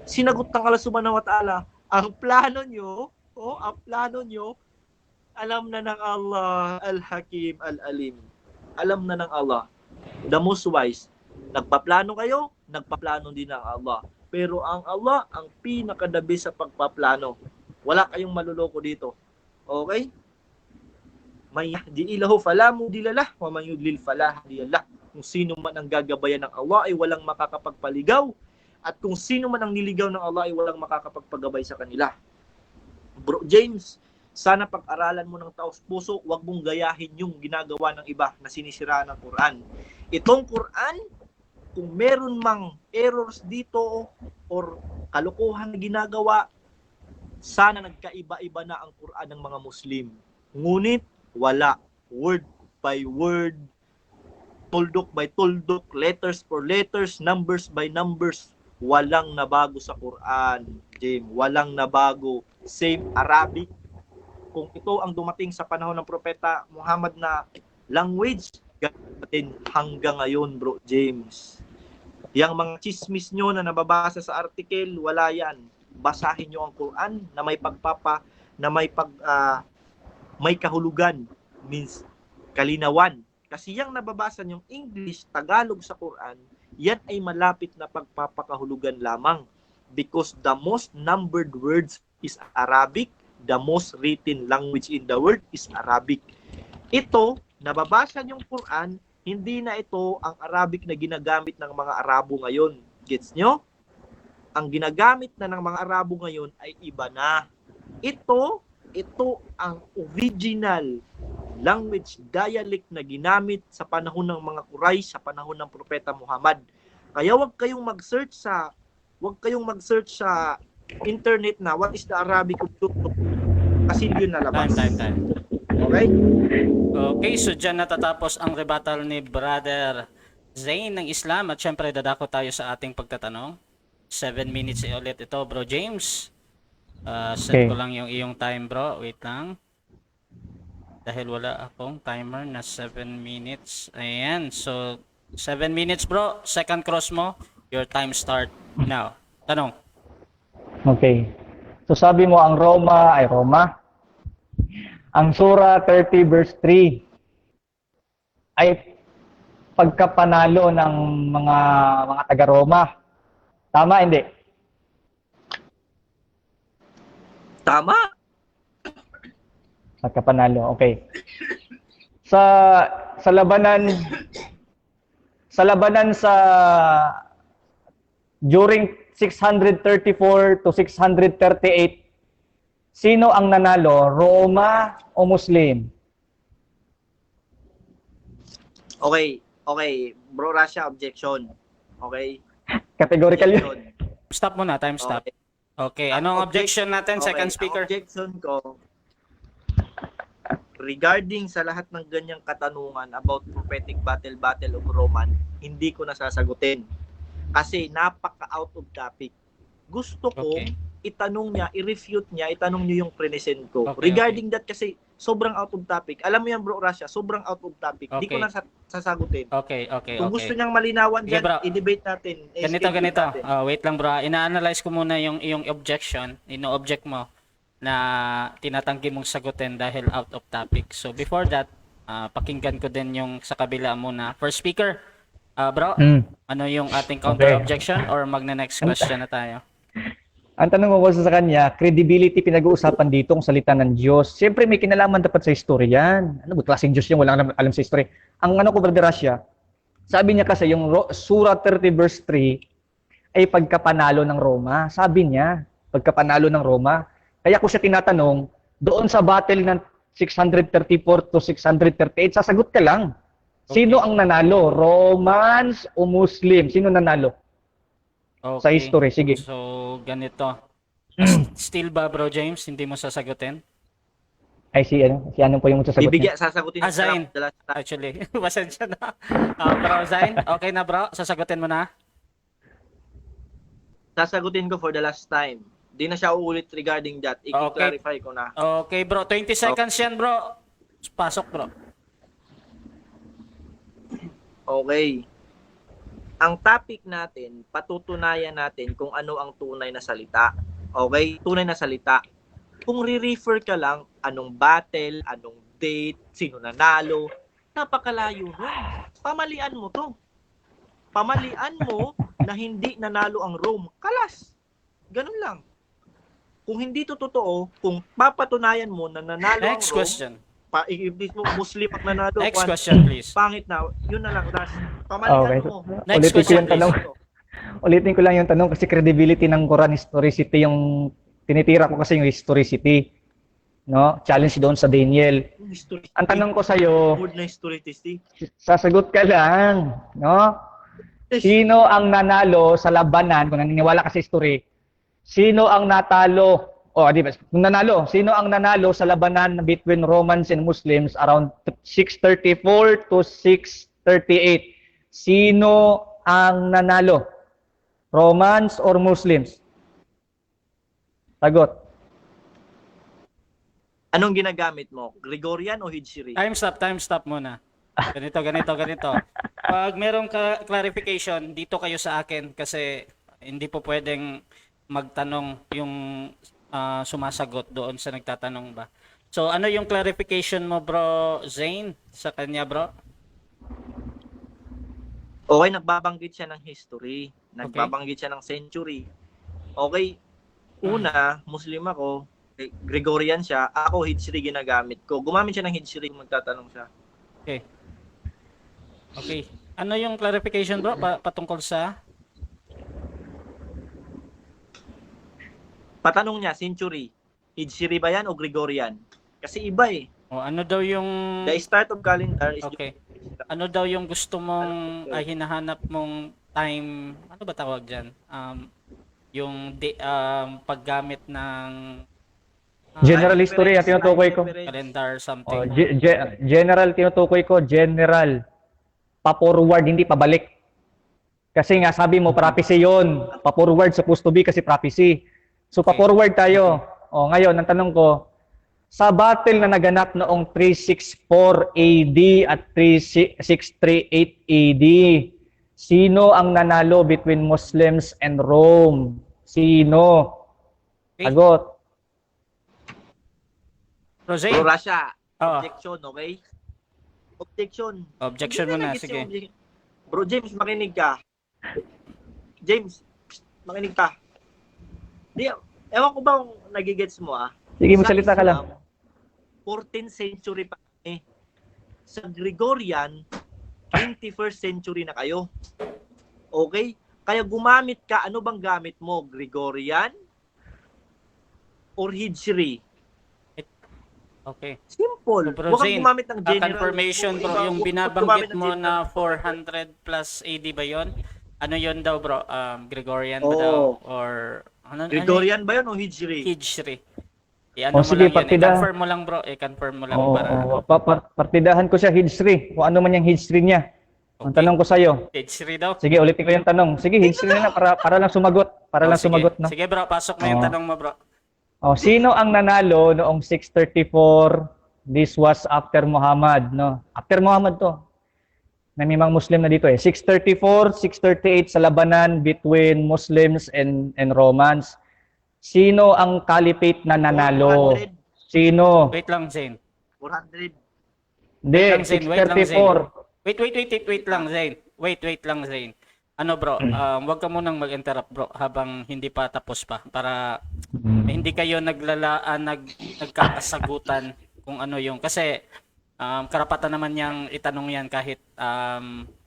Sinagot ng Allah subhanahu wa ta'ala, ang plano nyo, alam na ng Allah, Al-Hakim, Al-Alim. Alam na ng Allah. The most wise. Nagpaplano kayo, nagpaplano din ang Allah. Pero ang Allah, ang pinakadabi sa pagpaplano. Wala kayong maluloko dito. Okay? May yahdi ilahu fala mudilla wa man yudlil fala hadiya. Kung sino man ang gagabayan ng Allah ay walang makakapagpaligaw, at kung sino man ang niligaw ng Allah ay walang makakapagpagabay sa kanila. Bro James, sana pag-aralan mo ng taos puso, wag mong gayahin yung ginagawa ng iba na sinisira ng Quran. Itong Quran, kung meron mang errors dito or kalokohan na ginagawa, sana nagkaiba-iba na ang Quran ng mga Muslim. Ngunit wala, word by word, tuldok by tuldok, letters for letters, numbers by numbers, walang nabago sa Quran, Jim. Walang nabago. Same Arabic. Kung ito ang dumating sa panahon ng Propeta Muhammad na language, gatin hanggang ngayon, Bro James. Yang mga chismis nyo na nababasa sa article, wala yan. Basahin nyo ang Quran na may kahulugan, means kalinawan. Kasi yung nababasa nyong English, Tagalog sa Quran, yan ay malapit na pagpapakahulugan lamang. Because the most numbered words is Arabic, the most written language in the world is Arabic. Ito, nababasa nyong Quran, hindi na ito ang Arabic na ginagamit ng mga Arabo ngayon. Gets nyo? Ang ginagamit na ng mga Arabo ngayon ay iba na. Ito ang original language dialect na ginamit sa panahon ng mga Quraysh, sa panahon ng Propeta Muhammad. Kaya wag kayong mag-search sa internet na what is the Arabic of YouTube, kasi yun nalabas. Time. Okay, so dyan natatapos ang rebuttal ni Brother Zain ng Islam, at syempre dadako tayo sa ating pagtatanong. 7 minutes ulit ito, Bro James. Set ko lang yung iyong time, bro. Wait lang. Dahil wala akong timer na 7 minutes. Ayan. So, 7 minutes, bro. Second cross mo. Your time start now. Tanong. Okay. So sabi mo ang Roma. Ang Surah 30 verse 3 ay pagkapanalo ng mga taga-Roma. Tama, hindi? Tama. Pagkapanalo, okay. Sa labanan sa during 634 to 638, sino ang nanalo? Roma o Muslim? Okay. Bro Russia, objection. Okay? Categorical yun. Objection. Stop muna, time stop. Okay. Okay, anong objection natin, second speaker? Ang objection ko, regarding sa lahat ng ganyang katanungan about prophetic battle of Roman, hindi ko nasasagutin. Kasi napaka-out of topic. Gusto ko Okay. itanong niya, i-refute niya, itanong niyo yung present ko. Okay, Regarding that kasi, sobrang out of topic. Alam mo yan, Bro Russia, sobrang out of topic. Hindi ko Okay. sasagutin. Okay. Kung gusto niyang malinawan Okay, dyan, bro. i-debate natin. Ganito. I-schedule natin. Wait lang bro. Ina-analyze ko muna yung iyong objection, ino-object mo na tinatanggi mong sagutin dahil out of topic. So before that, pakinggan ko din yung sa kabila muna. First speaker, bro, ano yung ating counter objection or magna-next question na tayo? Ang tanong ko sa kanya, credibility pinag-uusapan dito kung salita ng Diyos. Siyempre may kinalaman dapat sa history yan. Ano ba, klaseng Diyos yung walang alam sa history. Ang ano ko, Brother Russia, sabi niya kasi yung Surah 30 verse 3 ay pagkapanalo ng Roma. Sabi niya, pagkapanalo ng Roma. Kaya ko siya tinatanong, doon sa battle ng 634 to 638, sasagot ka lang. Sino ang nanalo? Romans o Muslim? Sino nanalo? Okay. Sa history, sige. So, ganito. Still ba, Bro James, hindi mo sasagutin? Ay, si ano po yung sasagot niya? Sasagutin Zain. Actually, pasensya na. Bro Zain, okay na bro? Sasagutin mo na? Sasagutin ko for the last time. Di na siya uulit regarding that. I-clarify ko na. Okay bro, 20 seconds yan bro. Pasok bro. Okay. Ang topic natin, patutunayan natin kung ano ang tunay na salita. Okay? Tunay na salita. Kung re-refer ka lang, anong battle, anong date, sino nanalo, napakalayo nun. Pamalian mo to. Pamalian mo na hindi nanalo ang Rome. Kalas. Ganun lang. Kung hindi to totoo, kung papatunayan mo na nanalo Next ang Rome, question. i-iblis mo, Muslim ang nanalo. Next question please. Pangit na. Yun na lang, Ras. Pamalian Okay. mo. Next Ulitin ko question yung tanong. Ulitin ko lang yung tanong kasi credibility ng Quran historicity yung tinitira ko kasi yung historicity. No? Challenge doon sa Daniel. Ang tanong ko sa iyo, Good na historicity. sasagot ka lang, no? Sino ang nanalo sa labanan kung naniniwala ka sa history? Sino ang natalo? Di ba? Kung nanalo, sino ang nanalo sa labanan between Romans and Muslims around 634 to 638? Sino ang nanalo? Romans or Muslims? Sagot. Anong ginagamit mo? Gregorian o Hijri? Time stop muna. Ganito. Pag merong clarification, dito kayo sa akin kasi hindi po pwedeng magtanong yung sumasagot doon sa nagtatanong ba. So ano yung clarification mo bro Zane sa kanya bro? Okay, nagbabanggit siya ng history. Nagbabanggit siya ng century. Okay, una, Muslim ako, Gregorian siya, ako Hijri ginagamit ko. Gumamit siya ng Hijri kung magtatanong siya. Okay. Ano yung clarification bro patungkol sa Patanong niya, century. Hijri ba yan o Gregorian? Kasi iba eh. ano daw yung The start of calendar is Okay. Ano daw yung gusto mong hinahanap mong time, ano ba tawag diyan? Yung paggamit ng General history ang tinutukoy ko. calendar something. General tinutukoy ko, general. Pa-forward, hindi pabalik. Kasi nga sabi mo, prophecy yun. Pa-forward supposed to be kasi prophecy. So pa-forward tayo. Ngayon, ang tanong ko, sa battle na naganap noong 364 AD at 638 AD, sino ang nanalo between Muslims and Rome? Sino? Sagot. Rosé? Pro Russia. Oo. Objection, okay? Objection. Objection Hindi muna, na-gets sige. yung Bro James, makinig ka. James, psst, makinig ka. Di, ewan ko ba kung nagigets mo Sige, Sa magsalita ka lang. Islam, 14th century pa kami. Sa Gregorian, 21st century na kayo. Okay? Kaya gumamit ka, ano bang gamit mo? Gregorian or Hijri? Okay. Simple. Bro Huwag kang Zane, gumamit ng general. confirmation bro, yung Huwag binabanggit gumamit ng mo general. na 400 plus AD ba yon? Ano yon daw bro? Gregorian ba Oo. daw? Or ano? Gregorian ba yun o Hijri? Hijri. I-ano mo sige, lang yun. partida. I-confirm mo lang bro. I-confirm mo lang Oo, para. partidahan ko siya Hijri. Kung ano man yung Hijri niya. Ang Okay. tanong ko sa'yo. Hijri daw. Sige, ulitin ko yung tanong. Sige, Hijri na lang para lang sumagot. Para lang sige. sumagot, no? Sige bro, pasok na yung Oo. tanong mo bro. Sino ang nanalo noong 634? This was after Muhammad, no? After Muhammad to. May mga Muslim na dito 634, 638 sa labanan between Muslims and Romans. Sino ang caliphate na nanalo? 400. Sino? Wait lang Zane. 400. Hindi, Wait lang, Zane. Wait lang, 634. Wait lang Zane. Wait lang Zane. Ano bro, wag ka munang mag-interrupt bro habang hindi pa tapos pa para hindi kayo nagkakasagutan kung ano yung kasi karapatan naman niyang itanong yan kahit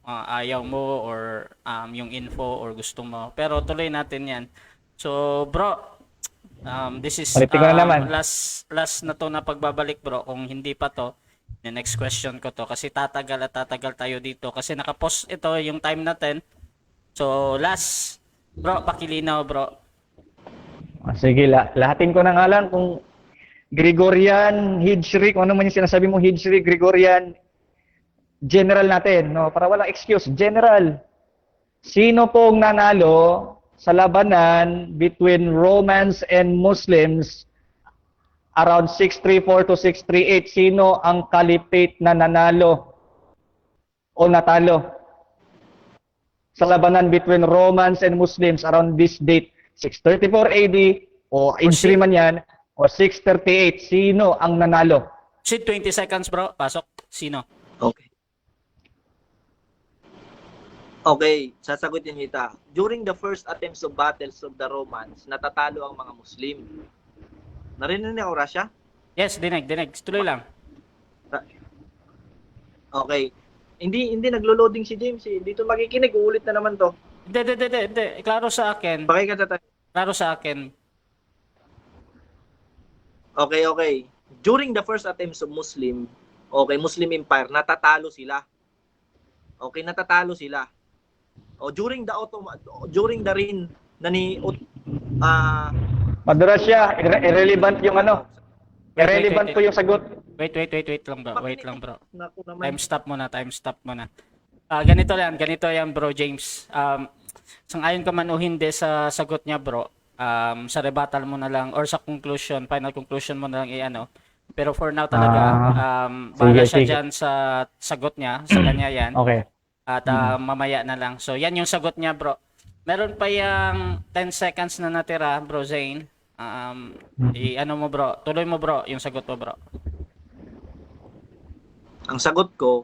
ayaw mo or yung info or gusto mo. Pero tuloy natin yan. So bro, this is Ulitin ko na naman. last na to na pagbabalik bro. Kung hindi pa to, the next question ko to kasi tatagal tayo dito kasi nakapost ito yung time natin. So last bro, pakilinaw bro. Sige, lahatin ko na nga lang kung Gregorian, Hijri, kung ano man yung sinasabi mo Hijri, Gregorian, general natin, no? Para walang excuse, general. Sino pong nanalo sa labanan between Romans and Muslims around 634 to 638? Sino ang caliphate na nanalo o natalo sa labanan between Romans and Muslims around this date? 634 AD o Hijri man yan, o 638, sino ang nanalo? Sid 20 seconds bro, pasok. Sino? Okay. Okay, sasagutin kita. During the first attempts of battles of the Romans, natatalo ang mga Muslim. Narinig niyo, Rasha? Yes, dinig. Tuloy lang. Okay. Hindi naglo-loading si James. Dito makikinig, uulit na naman to. Hindi. Klaro sa akin. Klaro sa akin. Okay. During the first attempts of Muslim Empire, natatalo sila. Okay, natatalo sila. During the reign na ni Madura siya, irrelevant yung ano. Irrelevant po yung sagot. Wait lang bro. Naku naman. Time stop muna. Ganito yan bro James. Sang-ayon ka man o hindi sa sagot niya bro, sa rebuttal mo na lang or sa final conclusion mo na lang i-ano. Pero for now talaga, bahala siya sige. dyan sa sagot niya, sa kanya yan. Okay. At mamaya na lang. So yan yung sagot niya bro. Meron pa yung 10 seconds na natira bro Zane. Ano mo bro, tuloy mo bro yung sagot mo bro. Ang sagot ko,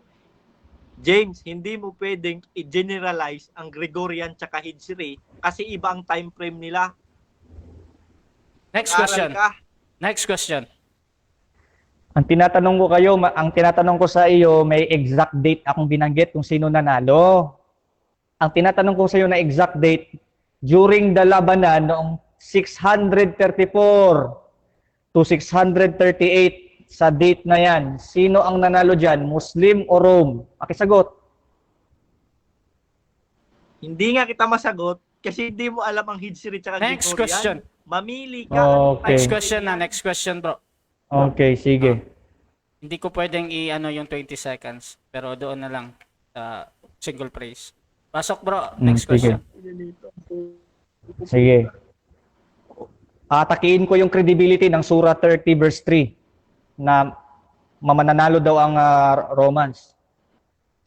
James, hindi mo pwedeng i-generalize ang Gregorian tsaka Hijri kasi iba ang time frame nila. Next Aral ka. question. Ang tinatanong ko sa iyo, may exact date akong binanggit kung sino nanalo. Ang tinatanong ko sa iyo na exact date, during the labanan noong 634 to 638, sa date na yan, sino ang nanalo dyan? Muslim o Rome? Pakisagot. Hindi nga kita masagot kasi hindi mo alam ang Hijri tsaka Next Gregorian. question. Mamili ka. Okay. Next question bro. Okay, sige. Hindi ko pwedeng i-ano yung 20 seconds. Pero doon na lang sa single phrase. Pasok bro. Next Sige. question. Sige. Atakiin ko yung credibility ng Surah 30 verse 3 na mamananalo daw ang Romans.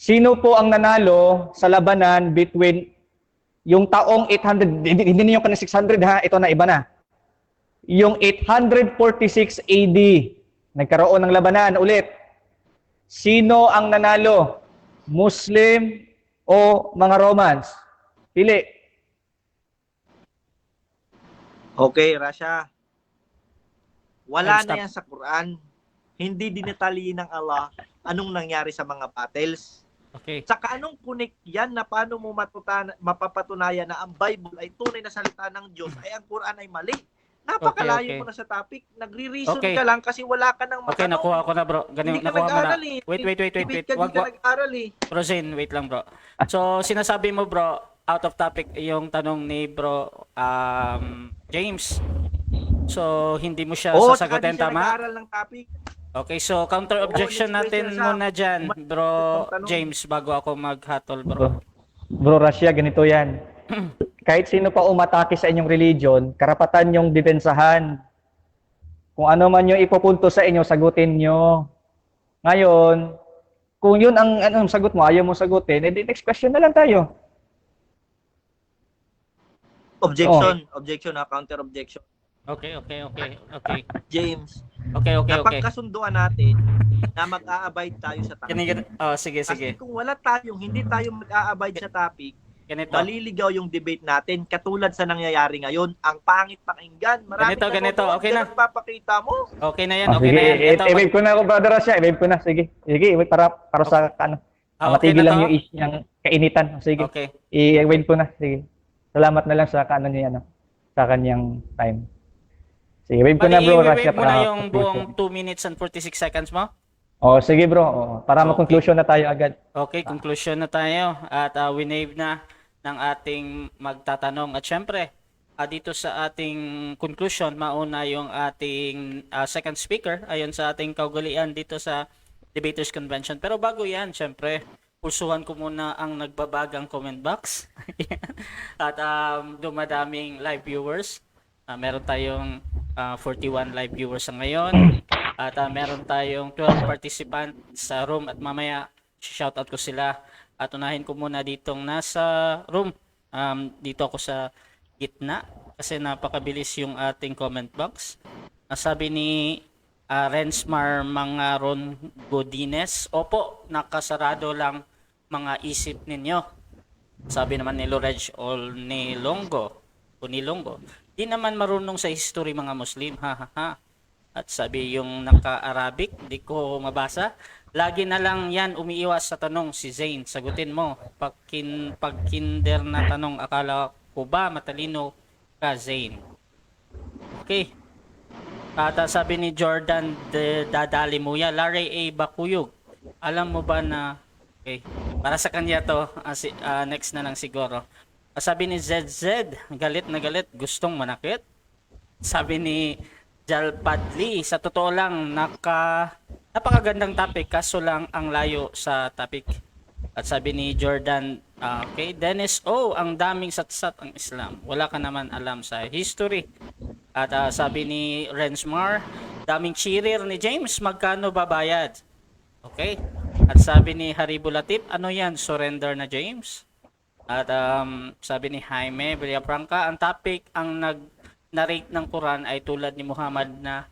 Sino po ang nanalo sa labanan between yung taong 800, hindi na yung kanang 600 ha, ito na iba na. Yung 846 AD, nagkaroon ng labanan ulit. Sino ang nanalo? Muslim o mga Romans? Pili. Okay, Rasha. Wala Time na stop. yan sa Quran. Hindi dinetali ng Allah anong nangyari sa mga battles. Okay. Saka anong connect yan na paano mo mapapatunayan na ang Bible ay tunay na salita ng Diyos ay ang Quran ay mali. Napakalayo Okay, okay. mo na sa topic. Nagre-reason Okay. ka lang kasi wala ka nang Okay, matanong. nakuha ko na bro. Hindi ka Nakuha mo na. nag-aral eh. Wait. Debate ka, Wag, hindi ka wag. nag-aral eh. Bro Zane, wait lang bro. So, sinasabi mo bro, out of topic yung tanong ni bro James. So, hindi mo siya Oo, saka sasagutin di siya tama? nag-aaral ng topic. Okay, so counter objection next natin question, muna dyan, bro Tanong. James, bago ako maghatol bro. Bro Russia, ganito yan. Kahit sino pa umatake sa inyong religion, karapatan yung depensahan. Kung ano man yung ipupunto sa inyo, sagutin nyo. Ngayon, kung yun ang anong sagot mo, ayaw mo sagutin, edi next question na lang tayo. Objection. Objection na, counter objection. Okay. James, Okay. napagkasunduan natin na mag-a-abide tayo sa topic. Sige. Kasi kung hindi tayo mag-a-abide sa topic, Ganito. maliligaw yung debate natin katulad sa nangyayari ngayon. Ang pangit pakinggan. Maraming Ganito, nanonood, okay yan na. ang papakita mo. Okay na yan, Ah, okay sige, na yan. Ito, i-wave ko na ako, brother Russia. I-wave ko na. Sige, i-wave para sa ano. okay Matigil na lang to? yung kainitan. Sige, Okay. i-wave ko na. Sige. Salamat na lang sa sa kanyang time. Sige, wave ko na Bali, bro i-wave Russia mo para na yung conclusion. buong 2 minutes and 46 seconds mo? Oh, sige bro. Oo, para Okay. ma-conclusion na tayo agad. Okay, conclusion na tayo at winave na ng ating magtatanong at syempre dito sa ating conclusion mauna yung ating second speaker ayon sa ating kaugalian dito sa Debaters Convention. Pero bago yan, syempre pulsuhan ko muna ang nagbabagang comment box at dumadaming live viewers. Meron tayong 41 live viewers sa ngayon at meron tayong 12 participant sa room at mamaya shoutout ko sila at unahin ko muna ditong nasa room. Dito ako sa gitna kasi napakabilis yung ating comment box. Sabi ni Rensmar Mangaron Godines, opo, nakasarado lang mga isip ninyo. Sabi naman ni Loreg Nilongo, di naman marunong sa history mga Muslim, ha. At sabi yung naka-Arabic, di ko mabasa. Lagi na lang yan umiiwas sa tanong si Zane. Sagutin mo. Pag kinder na tanong, akala ko ba matalino ka, Zane? Okay. At sabi ni Jordan Dadali Muya, Larry A. Bakuyog, alam mo ba na, okay, para sa kanya to, next na lang siguro. Sabi ni ZZ, galit na galit, gustong manakit. Sabi ni Jalpadli, sa totoo lang, napakagandang topic, kaso lang ang layo sa topic. At sabi ni Jordan, okay, Dennis, ang daming satsat ang Islam. Wala ka naman alam sa history. At sabi ni Rensmar, daming cheerer ni James, magkano babayad? Okay. At sabi ni Haribo Latif, ano yan, surrender na James? At sabi ni Jaime Villafranca, ang topic, ang narrate ng Quran ay tulad ni Muhammad na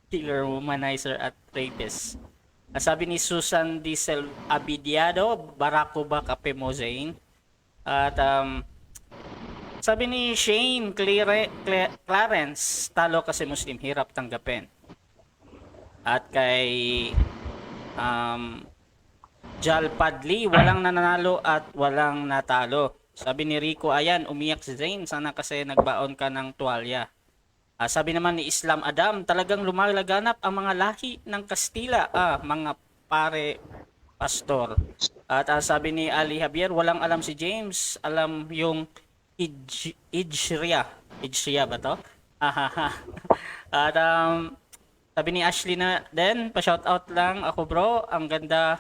killer, womanizer at rapist. At sabi ni Susan Diesel Abidiado, Barako ba kape mo, Zane? At sabi ni Shane Clarence, talo kasi Muslim, hirap tanggapin. At kay Jal Padli, walang nananalo at walang natalo. Sabi ni Rico, ayan, umiyak si Zane, sana kasi nagbaon ka ng tuwalya. Sabi naman ni Islam Adam, talagang lumalaganap ang mga lahi ng Kastila, mga pare pastor. At sabi ni Ali Javier, walang alam si James, alam yung Ijria ba to? At sabi ni Ashley na din, pa-shoutout lang ako bro, ang ganda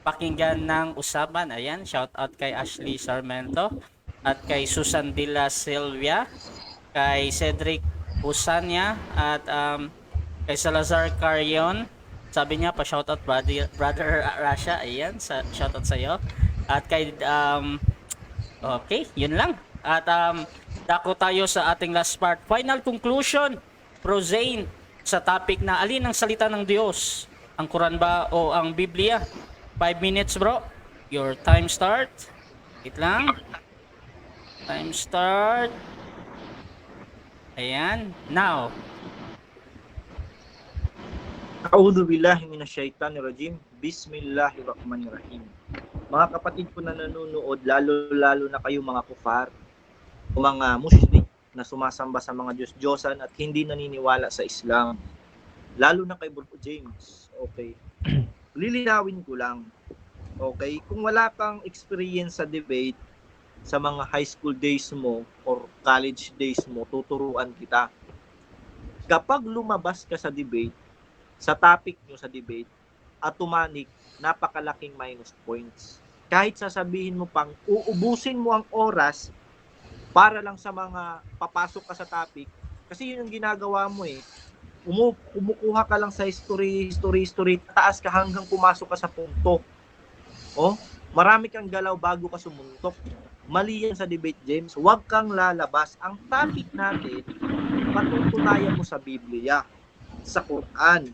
pakinggan ng usapan. Ayan, shoutout kay Ashley Sarmento at kay Susan Dilla Silvia, kay Cedric Usanya at kay Salazar Carion. Sabi niya pa-shoutout brother Rasha. Ayan, shoutout sa iyo. At kay okay, yun lang. At dako tayo sa ating last part. Final conclusion, Bro Zane, sa topic na alin ang salita ng Diyos? Ang Quran ba o ang Biblia? 5 minutes bro. Your time start. Wait lang. Time start. Ayan. Now. A'udhu billahi minasyaitanir rajim. Bismillahirrahmanirrahim. Mga kapatid ko na nanonood, lalo-lalo na kayo mga kufar o mga musyrik na sumasamba sa mga Diyos-Diyosan at hindi naniniwala sa Islam. Lalo na kay Bro James. Okay. Lilinawin ko lang. Okay? Kung wala kang experience sa debate sa mga high school days mo or college days mo, tuturuan kita. Kapag lumabas ka sa debate, sa topic nyo sa debate, automatic, napakalaking minus points. Kahit sasabihin mo pang, uubusin mo ang oras para lang sa mga papasok ka sa topic, kasi yun yung ginagawa mo eh. Kumukuha ka lang sa history, taas ka hanggang pumasok ka sa punto. Oh, marami kang galaw bago ka sumuntok. Mali yan sa debate, James. Huwag kang lalabas. Ang topic natin, patutunayan mo sa Biblia, sa Quran.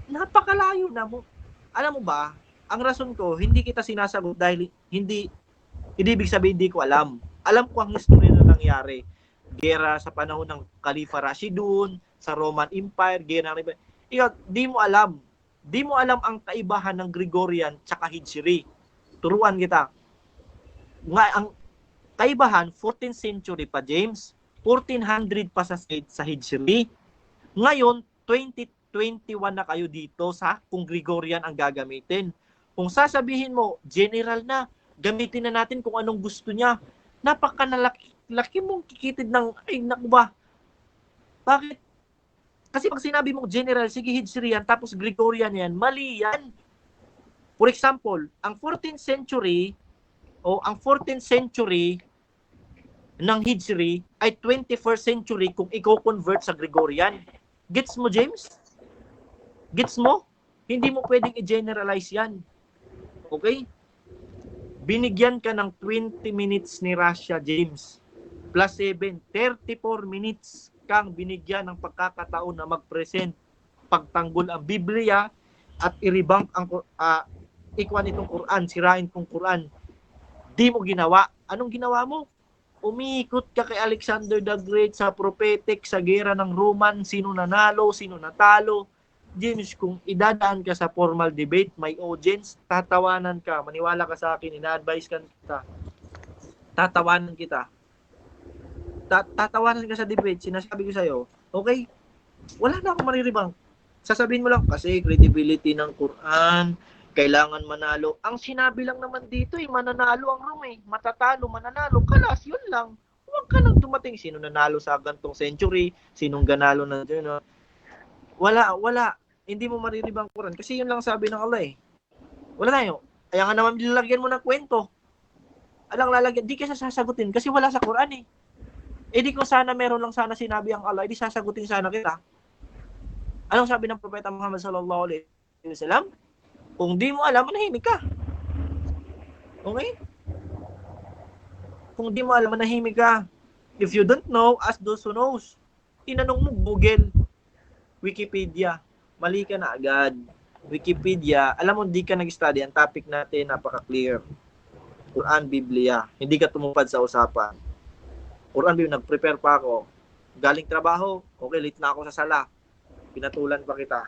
Napakalayo na mo. Alam mo ba, ang rason ko, hindi kita sinasagot dahil hindi ibig sabihin hindi ko alam. Alam ko ang history na nangyari. Gera sa panahon ng Khalifa Rashidun, sa Roman Empire, gera ng... Ikaw, di mo alam. Di mo alam ang kaibahan ng Gregorian tsaka Hijri. Turuan kita. Nga, ang kaibahan, 14th century pa, James. 1400 pa sa Hijri. Ngayon, 2021 na kayo dito sa kung Gregorian ang gagamitin. Kung sasabihin mo, general na, gamitin na natin kung anong gusto niya. Napakanalaki mong kikitid ng, ay naku ba? Bakit? Kasi pag sinabi mong general, sige Hijri yan, tapos Gregorian yan, mali yan. For example, ang 14th century ng Hijri ay 21st century kung i-convert sa Gregorian. Gets mo, James? Gets mo? Hindi mo pwedeng i-generalize yan. Okay? Binigyan ka ng 20 minutes ni Russia, James. Plus 7, 34 minutes kang binigyan ng pagkakataon na mag-present, pagtanggol ang Biblia at i-rebunk ang ikwan itong Quran, sirain tong Quran. Di mo ginawa. Anong ginawa mo? Umiikot ka kay Alexander the Great sa prophetic, sa gera ng Roman, sino nanalo, sino natalo. James, kung idadaan ka sa formal debate, may audience, tatawanan ka. Maniwala ka sa akin, ina-advise ka kita. Tatawanan kita. Tatawanan ka sa debate, sinasabi ko sa'yo, okay, wala na akong mariribang. Sasabihin mo lang, kasi credibility ng Quran, kailangan manalo. Ang sinabi lang naman dito, mananalo ang Rome. Matatalo, mananalo. Kalas, yun lang. Huwag ka nang dumating. Sino nanalo sa gantong century? Sinong ganalo na dyan? Wala. Hindi mo mariribang Quran. Kasi yun lang sabi ng Allah eh. Wala na yun. Kaya nga naman nilalagyan mo ng kwento. Alang lalagyan. Di ka sasagutin. Kasi wala sa Quran eh. Eh di ko sana meron lang sana sinabi ang Allah. Eh di sasagutin sana kita. Anong sabi ng Propeta Muhammad sallallahu alaihi wasallam? Kung di mo alam, manahimik ka. Okay? Kung di mo alam, manahimik ka. If you don't know, ask those who knows. Tinanong mo, Google, Wikipedia. Mali ka na agad. Wikipedia, alam mo, di ka nag-study. Ang topic natin, napaka-clear. Quran, Biblia. Hindi ka tumupad sa usapan. Quran, Biblia, nag-prepare pa ako. Galing trabaho, okay, late na ako sa sala. Pinatulan pa kita.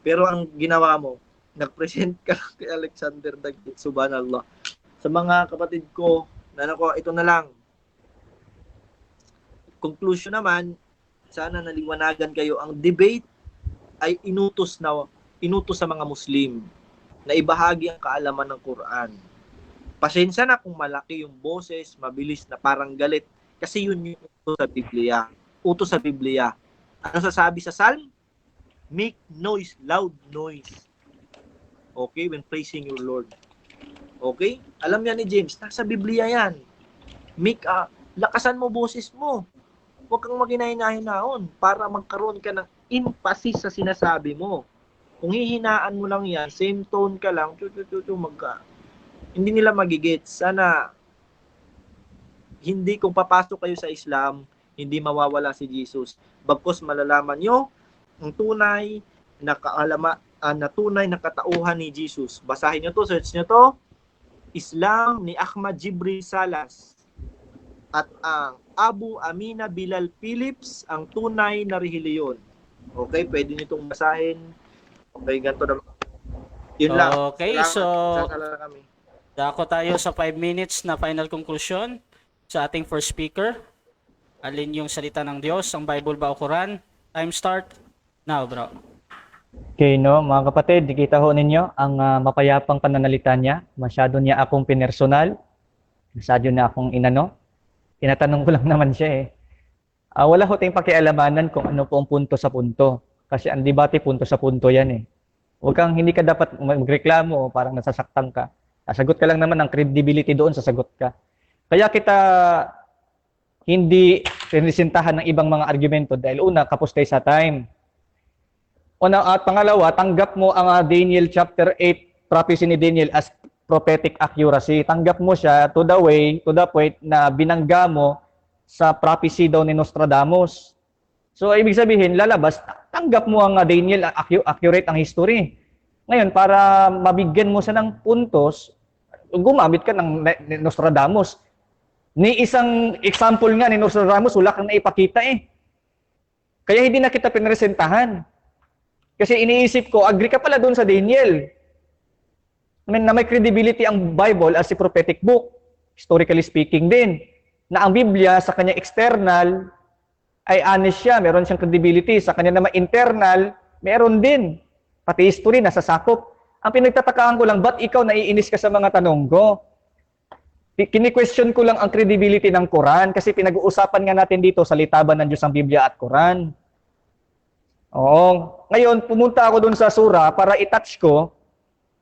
Pero ang ginawa mo, nag-present ka kay Alexander the Great, subhanallah. Sa mga kapatid ko, ito na lang. Conclusion naman, sana naliwanagan kayo, ang debate ay inutos sa mga Muslim na ibahagi ang kaalaman ng Quran. Pasensya na kung malaki yung boses, mabilis na parang galit, kasi yun yung utos sa Biblia. Utos sa Biblia. Ano sasabi sa Psalm? Make noise, loud noise. Okay, when praising your Lord. Okay? Alam yan ni James, nasa Biblia yan. Lakasan mo boses mo. Huwag kang maghinahin-hinaon para magkaroon ka ng emphasis sa sinasabi mo. Kung hihinaan mo lang yan, same tone ka lang, hindi nila magigets. Sana, kung papasok kayo sa Islam, hindi mawawala si Jesus. Bagkus malalaman nyo ang tunay na tunay na katauhan ni Jesus. Basahin nyo to, search nyo to. Islam ni Ahmad Jibril Salas, at ang Abu Amina Bilal Phillips, ang tunay na relihiyon. Okay, pwede nyo itong basahin. Okay, ganito naman. Yun lang. Okay, Salamat. so Salamat kami. dako tayo sa 5 minutes na final conclusion sa ating first speaker. Alin yung salita ng Diyos, ang Bible ba o Quran? Time start now, bro. Okay, no, mga kapatid, nakita ho ninyo ang mapayapang pananalita niya. Masyado niya akong pinersonal. Masyado niya akong inano. Tinatanong ko lang naman siya eh. Wala ho tayong pakialamanan kung ano po ang punto sa punto. Kasi ang debate punto sa punto yan eh. Hindi ka dapat magreklamo o parang nasasaktan ka. Sasagot ka lang naman ng credibility doon, sasagot ka. Kaya kita hindi pinisintahan ng ibang mga argumento dahil una, kapos tayo sa time. Una at pangalawa, tanggap mo ang Daniel chapter 8 prophecy ni Daniel as prophetic accuracy. Tanggap mo siya to the point na binangga mo sa prophecy daw ni Nostradamus. So, ibig sabihin, lalabas, tanggap mo ang Daniel, accurate ang history. Ngayon, para mabigyan mo siya ng puntos, gumamit ka ng Nostradamus. Ni isang example nga ni Nostradamus, wala kang naipakita eh. Kaya hindi na kita pinresentahan. Kasi iniisip ko, agree ka pala doon sa Daniel. Na may credibility ang Bible as a prophetic book, historically speaking din. Na ang Biblia sa kanya external ay honest siya, meron siyang credibility. Sa kanya naman internal, meron din. Pati history, nasasakop. Ang pinagtatakaan ko lang, ba't ikaw naiinis ka sa mga tanong ko? Kini-question ko lang ang credibility ng Quran kasi pinag-uusapan nga natin dito sa litaban ng Diyos ang Biblia at Quran. Oo. Ngayon, pumunta ako dun sa surah para i-touch ko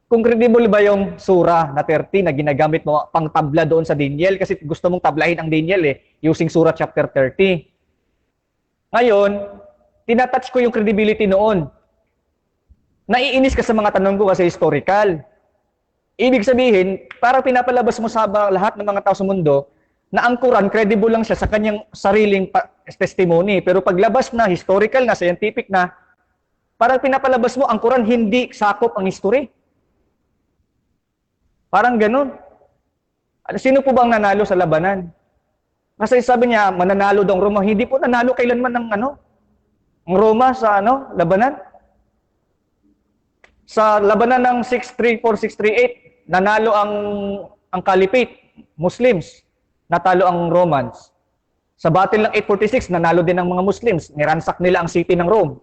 kung credible ba yung surah na 30 na ginagamit mo pang tabla doon sa Daniel kasi gusto mong tablahin ang Daniel using surah chapter 30. Ngayon, tinatouch ko yung credibility noon. Naiinis ka sa mga tanong ko kasi historical. Ibig sabihin, parang pinapalabas mo sa lahat ng mga tao sa mundo na ang Quran, credible lang siya sa kanyang sariling testimony. Pero paglabas na, historical na, scientific na, parang pinapalabas mo, ang Quran hindi sakop ang history. Parang ganun. Sino po bang nanalo sa labanan? Kasi sabi niya, mananalo daw ang Roma. Hindi po nanalo kailanman ng ang Roma sa labanan. Sa labanan ng 634-638, nanalo ang Caliphate, Muslims. Natalo ang Romans. Sa battle ng 846, nanalo din ang mga Muslims. Niransak nila ang city ng Rome.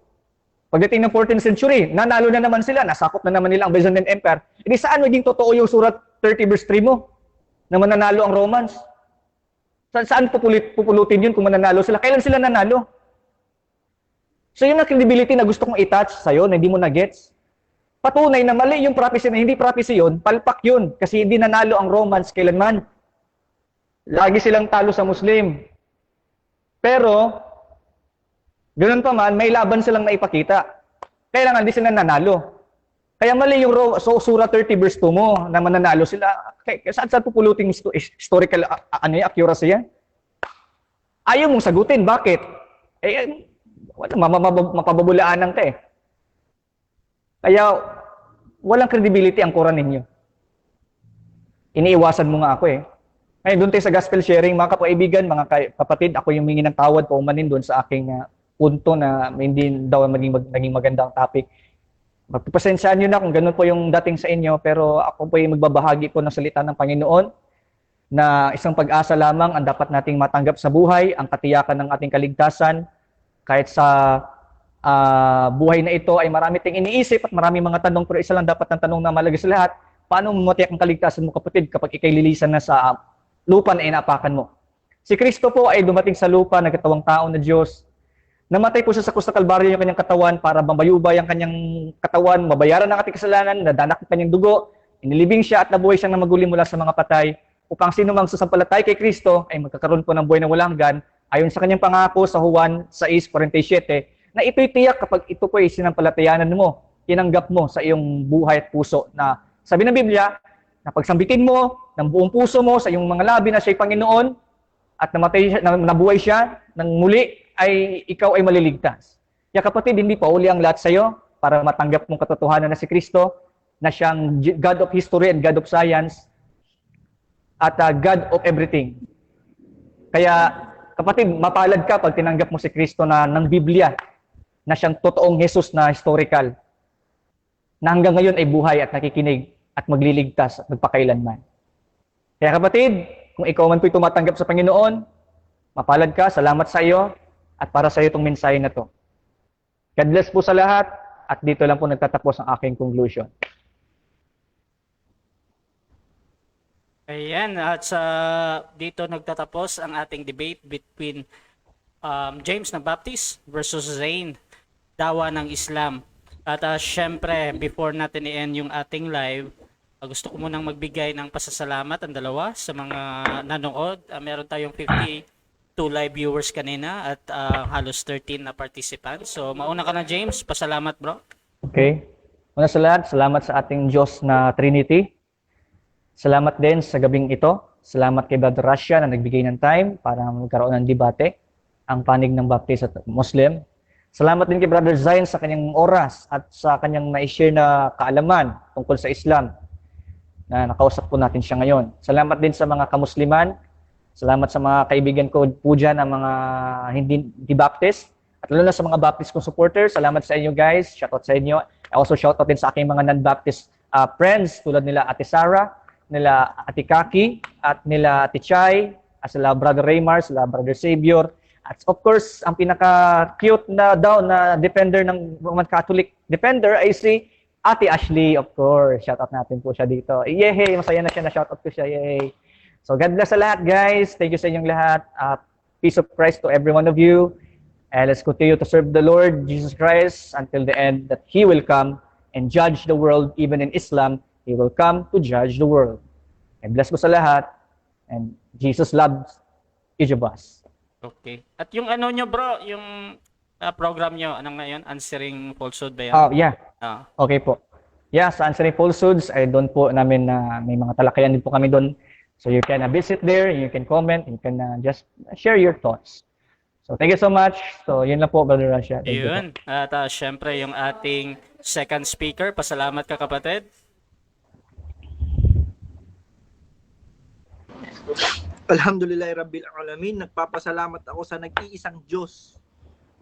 Pagdating ng 14th century, nanalo na naman sila. Nasakop na naman nila ang Byzantine Empire. Hindi saan maging totoo yung surat 30 verse 3 mo na mananalo ang Romans? Saan pupulutin yun kung mananalo sila? Kailan sila nanalo? So yun ang credibility na gusto kong i-touch sa'yo na hindi mo na-gets. Patunay na mali yung prophecy na hindi prophecy yun, palpak yun. Kasi hindi nanalo ang Romans kailanman. Lagi silang talo sa Muslim. Pero, ganoon pa man, may laban silang naipakita. Kailangan di sila nanalo. Kaya mali yung Surah 30 verse 2 mo na mananalo sila. Saan pupulutin historical accuracy yan? Ayaw mong sagutin. Bakit? Mapababulaanan ka eh. Kaya, walang credibility ang Quran ninyo. Iniiwasan mo nga ako eh. Ngayon, doon tayo sa gospel sharing, mga kapaibigan, mga kapatid, ako yung mingi ng tawad pa umanin doon sa aking punto na hindi daw maging magandang topic. Magpapasensyaan nyo na kung ganun po yung dating sa inyo, pero ako po yung magbabahagi po ng salita ng Panginoon na isang pag-asa lamang ang dapat nating matanggap sa buhay, ang katiyakan ng ating kaligtasan. Kahit sa buhay na ito ay marami tayong iniisip at marami mga tanong, pero isa lang dapat ng tanong na malaga sa lahat, paano mo matiyak ang kaligtasan mo kapatid kapag ikay lilisan na sa lupa na inapakan mo? Si Kristo po ay dumating sa lupa, nagkatawang tao na Diyos. Namatay po siya sa krus ng Kalbaryo yung kanyang katawan para mabayubay ang kanyang katawan, mabayaran ang ating kasalanan, nadanak ang kanyang dugo, inilibing siya at nabuhay siyang namaguli mula sa mga patay, upang sino mang susampalatay kay Kristo ay magkakaroon po ng buhay na walang hanggan, ayon sa kanyang pangako sa Juan 6:47, na ito'y tiyak kapag ito po ay sinampalatayanan mo, tinanggap mo sa iyong buhay at puso, na sabi ng Biblia, na pagsambitin mo ng buong puso mo sa iyong mga labi na siya'y Panginoon, at nabuhay siya ng muli, ay ikaw ay maliligtas. Kaya kapatid, hindi pa uli ang lahat sa iyo para matanggap mong katotohanan na si Kristo, na siyang God of history and God of science, at God of everything. Kaya, kapatid, mapalad ka pag tinanggap mo si Kristo na ng Biblia, na siyang totoong Jesus na historical, na hanggang ngayon ay buhay at nakikinig at magliligtas at magpakailanman. Kaya kapatid, kung ikaw man po'y tumatanggap sa Panginoon, mapalad ka, salamat sa iyo, at para sa iyo itong mensahe na to. God bless po sa lahat, at dito lang po nagtatapos ang aking conclusion. Ayan, at sa dito nagtatapos ang ating debate between James na Baptist versus Zain, Dawa ng Islam. At syempre, before natin i-end yung ating live, gusto ko munang magbigay ng pasasalamat ang dalawa sa mga nanood. Meron tayong 52 live viewers kanina at halos 13 na participants. So, mauna ka na, James. Pasalamat, bro. Okay? Una sa lahat, salamat sa ating Diyos na Trinity. Salamat din sa gabing ito. Salamat kay Brother Russia na nagbigay ng time para magkaroon ng debate ang panig ng Baptist at Muslim. Salamat din kay Brother Zain sa kanyang oras at sa kanyang na-share na kaalaman tungkol sa Islam na nakausap po natin siya ngayon. Salamat din sa mga kamusliman. Salamat sa mga kaibigan ko po dyan na mga hindi Baptist. At lalo na sa mga Baptist kong supporters. Salamat sa inyo guys. Shoutout sa inyo. I also shoutout din sa aking mga non-Baptist friends tulad nila Ate Sarah, nila Ate Kaki, at nila Ate Chay, at sila Brother Raymar, sila Brother Savior. At of course, ang pinaka-cute na daw na defender ng Roman Catholic defender ay si Ate Ashley, of course. Shoutout natin po siya dito. Yehey! Masaya na siya na shoutout ko siya. Yehey! So God bless sa lahat, guys. Thank you sa inyong lahat. Peace of Christ to every one of you. And let's continue to serve the Lord Jesus Christ until the end that He will come and judge the world. Even in Islam, He will come to judge the world. And bless ko sa lahat. And Jesus loves each of us. Okay. At yung ano nyo, bro, yung program nyo, ano ngayon? Answering Falsehood ba yan? Oh, yeah. Ah. Okay po. Yeah, sa Answering Falsehoods, ay doon po namin na may mga talakayan din po kami doon. So you can visit there, you can comment, you can just share your thoughts. So thank you so much. So yun lang po, Brother Russia. Thank you po. Yun. At syempre, yung ating second speaker, pasalamat ka, kapatid. Alhamdulillahi Rabbil Alamin. Nagpapasalamat ako sa nag-iisang Diyos.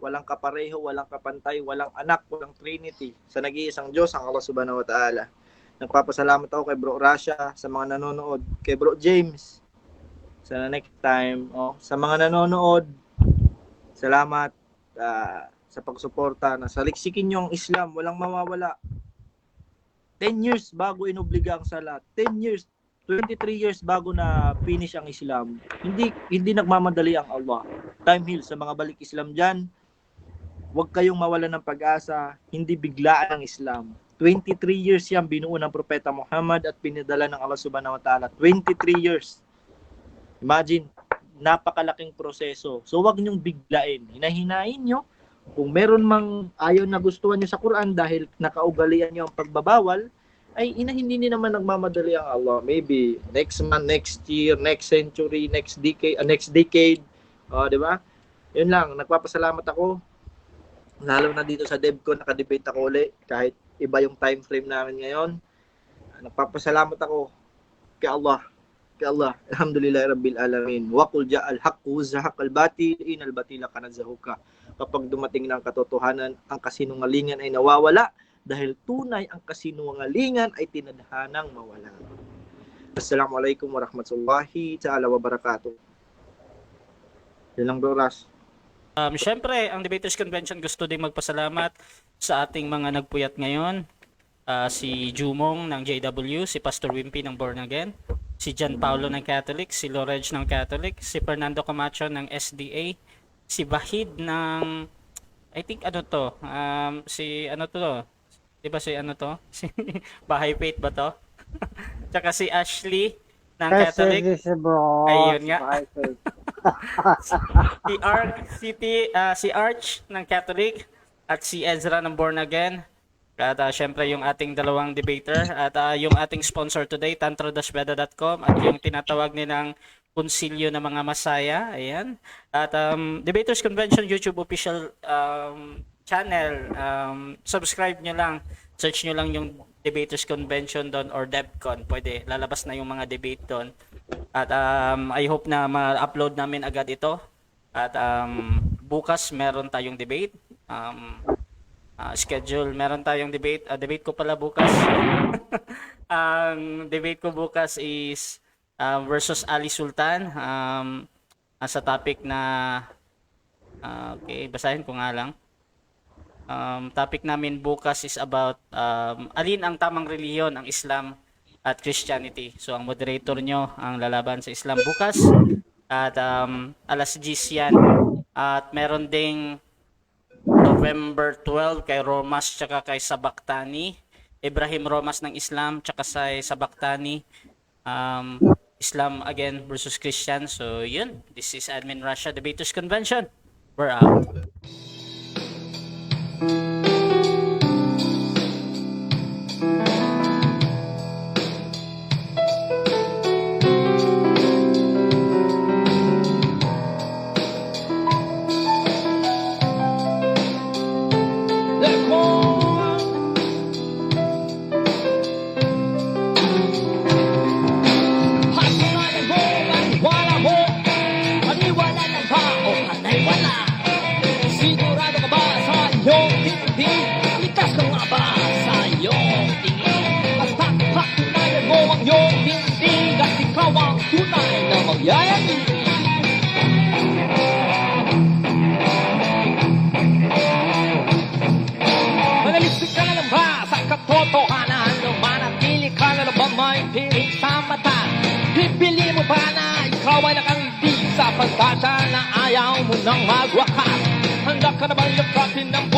Walang kapareho, walang kapantay, walang anak, walang Trinity. Sa nag-iisang Diyos, ang Allah Subhanahu wa Ta'ala. Nagpapasalamat ako kay Bro Rasha, sa mga nanonood, kay Bro James. Sa next time, sa mga nanonood, salamat sa pagsuporta na saliksikin niyo ang Islam, walang mawawala. 10 years bago inobliga ang salat. 10 years, 23 years bago na finish ang Islam. Hindi nagmamadali ang Allah. Time heals sa mga balik Islam diyan. Huwag kayong mawalan ng pag-asa, hindi biglaan ang Islam. 23 years yan binuo ng Propeta Muhammad at pinadala ng Allah Subhanahu wa Ta'ala. 23 years. Imagine, napakalaking proseso. So wag niyong biglain. Hinahinain niyo. Kung meron mang ayaw na gustuhan niyo sa Quran dahil nakaugalian niyo ang pagbabawal, ay hindi naman nagmamadali ang Allah. Maybe next month, next year, next century, next decade. Di ba? Yun lang, nagpapasalamat ako. Lalo na dito sa DevCon, nakadebate ako ulit kahit iba yung time frame namin ngayon. Nagpapasalamat ako kay Allah. Alhamdulillah Rabbil Alamin. Wa qul ja'al haqqu zahaqal batil inal batila kana zahuqa. Kapag dumating ng katotohanan, ang kasinungalingan ay nawawala dahil tunay ang kasinungalingan ay tinadhanang mawala. Assalamualaikum warahmatullahi ta'ala wabarakatuh. Yan lang, Bro Ras. Siyempre, ang Debaters Convention gusto din magpasalamat sa ating mga nagpuyat ngayon. Si Jumong ng JW, si Pastor Wimpy ng Born Again, si John Paulo ng Catholic, si Lorej ng Catholic, si Fernando Camacho ng SDA, si Bahid ng, I think si Bahay Faith ba to? Tsaka si Ashley ng Catholic. Ayun nga. Si Arch ng Catholic at si Ezra ng Born Again. At syempre yung ating dalawang debater at yung ating sponsor today, tantra-veda.com, at yung tinatawag nilang Konsilyo ng mga Masaya. Ayan. At Debaters Convention YouTube official channel. Subscribe nyo lang Search nyo lang yung Debaters Convention doon or DevCon. Pwede, lalabas na yung mga debate doon. At I hope na ma-upload namin agad ito. At bukas meron tayong debate. Schedule, meron tayong debate. Debate ko pala bukas. Ang debate ko bukas is versus Ali Sultan. Sa topic na okay, basahin ko nga lang. Topic namin bukas is about alin ang tamang relihiyon, ang Islam at Christianity. So ang moderator nyo ang lalaban sa Islam bukas at alas 10 yan. At meron ding November 12 kay Romas tsaka kay Sabaktani. Ibrahim Romas ng Islam tsaka sa Sabaktani. Islam again versus Christian. So yun, this is Admin Russia Debaters Convention. We're out. Sigurado ka ba sa iyong tingin? Likas ka nga ba sa iyong tingin? Basta patunayan mo ang iyong tindig at ikaw ang tunay na magyayabing. Manalisig ka na lang ba sa katotohanan? Manatili ka na lang ba may piling sa mata? Pipili mo ba na ikaw ay nakangiti sa pagkasa na ayaw mo nang magwakas? Handa ka na bang yapatin ng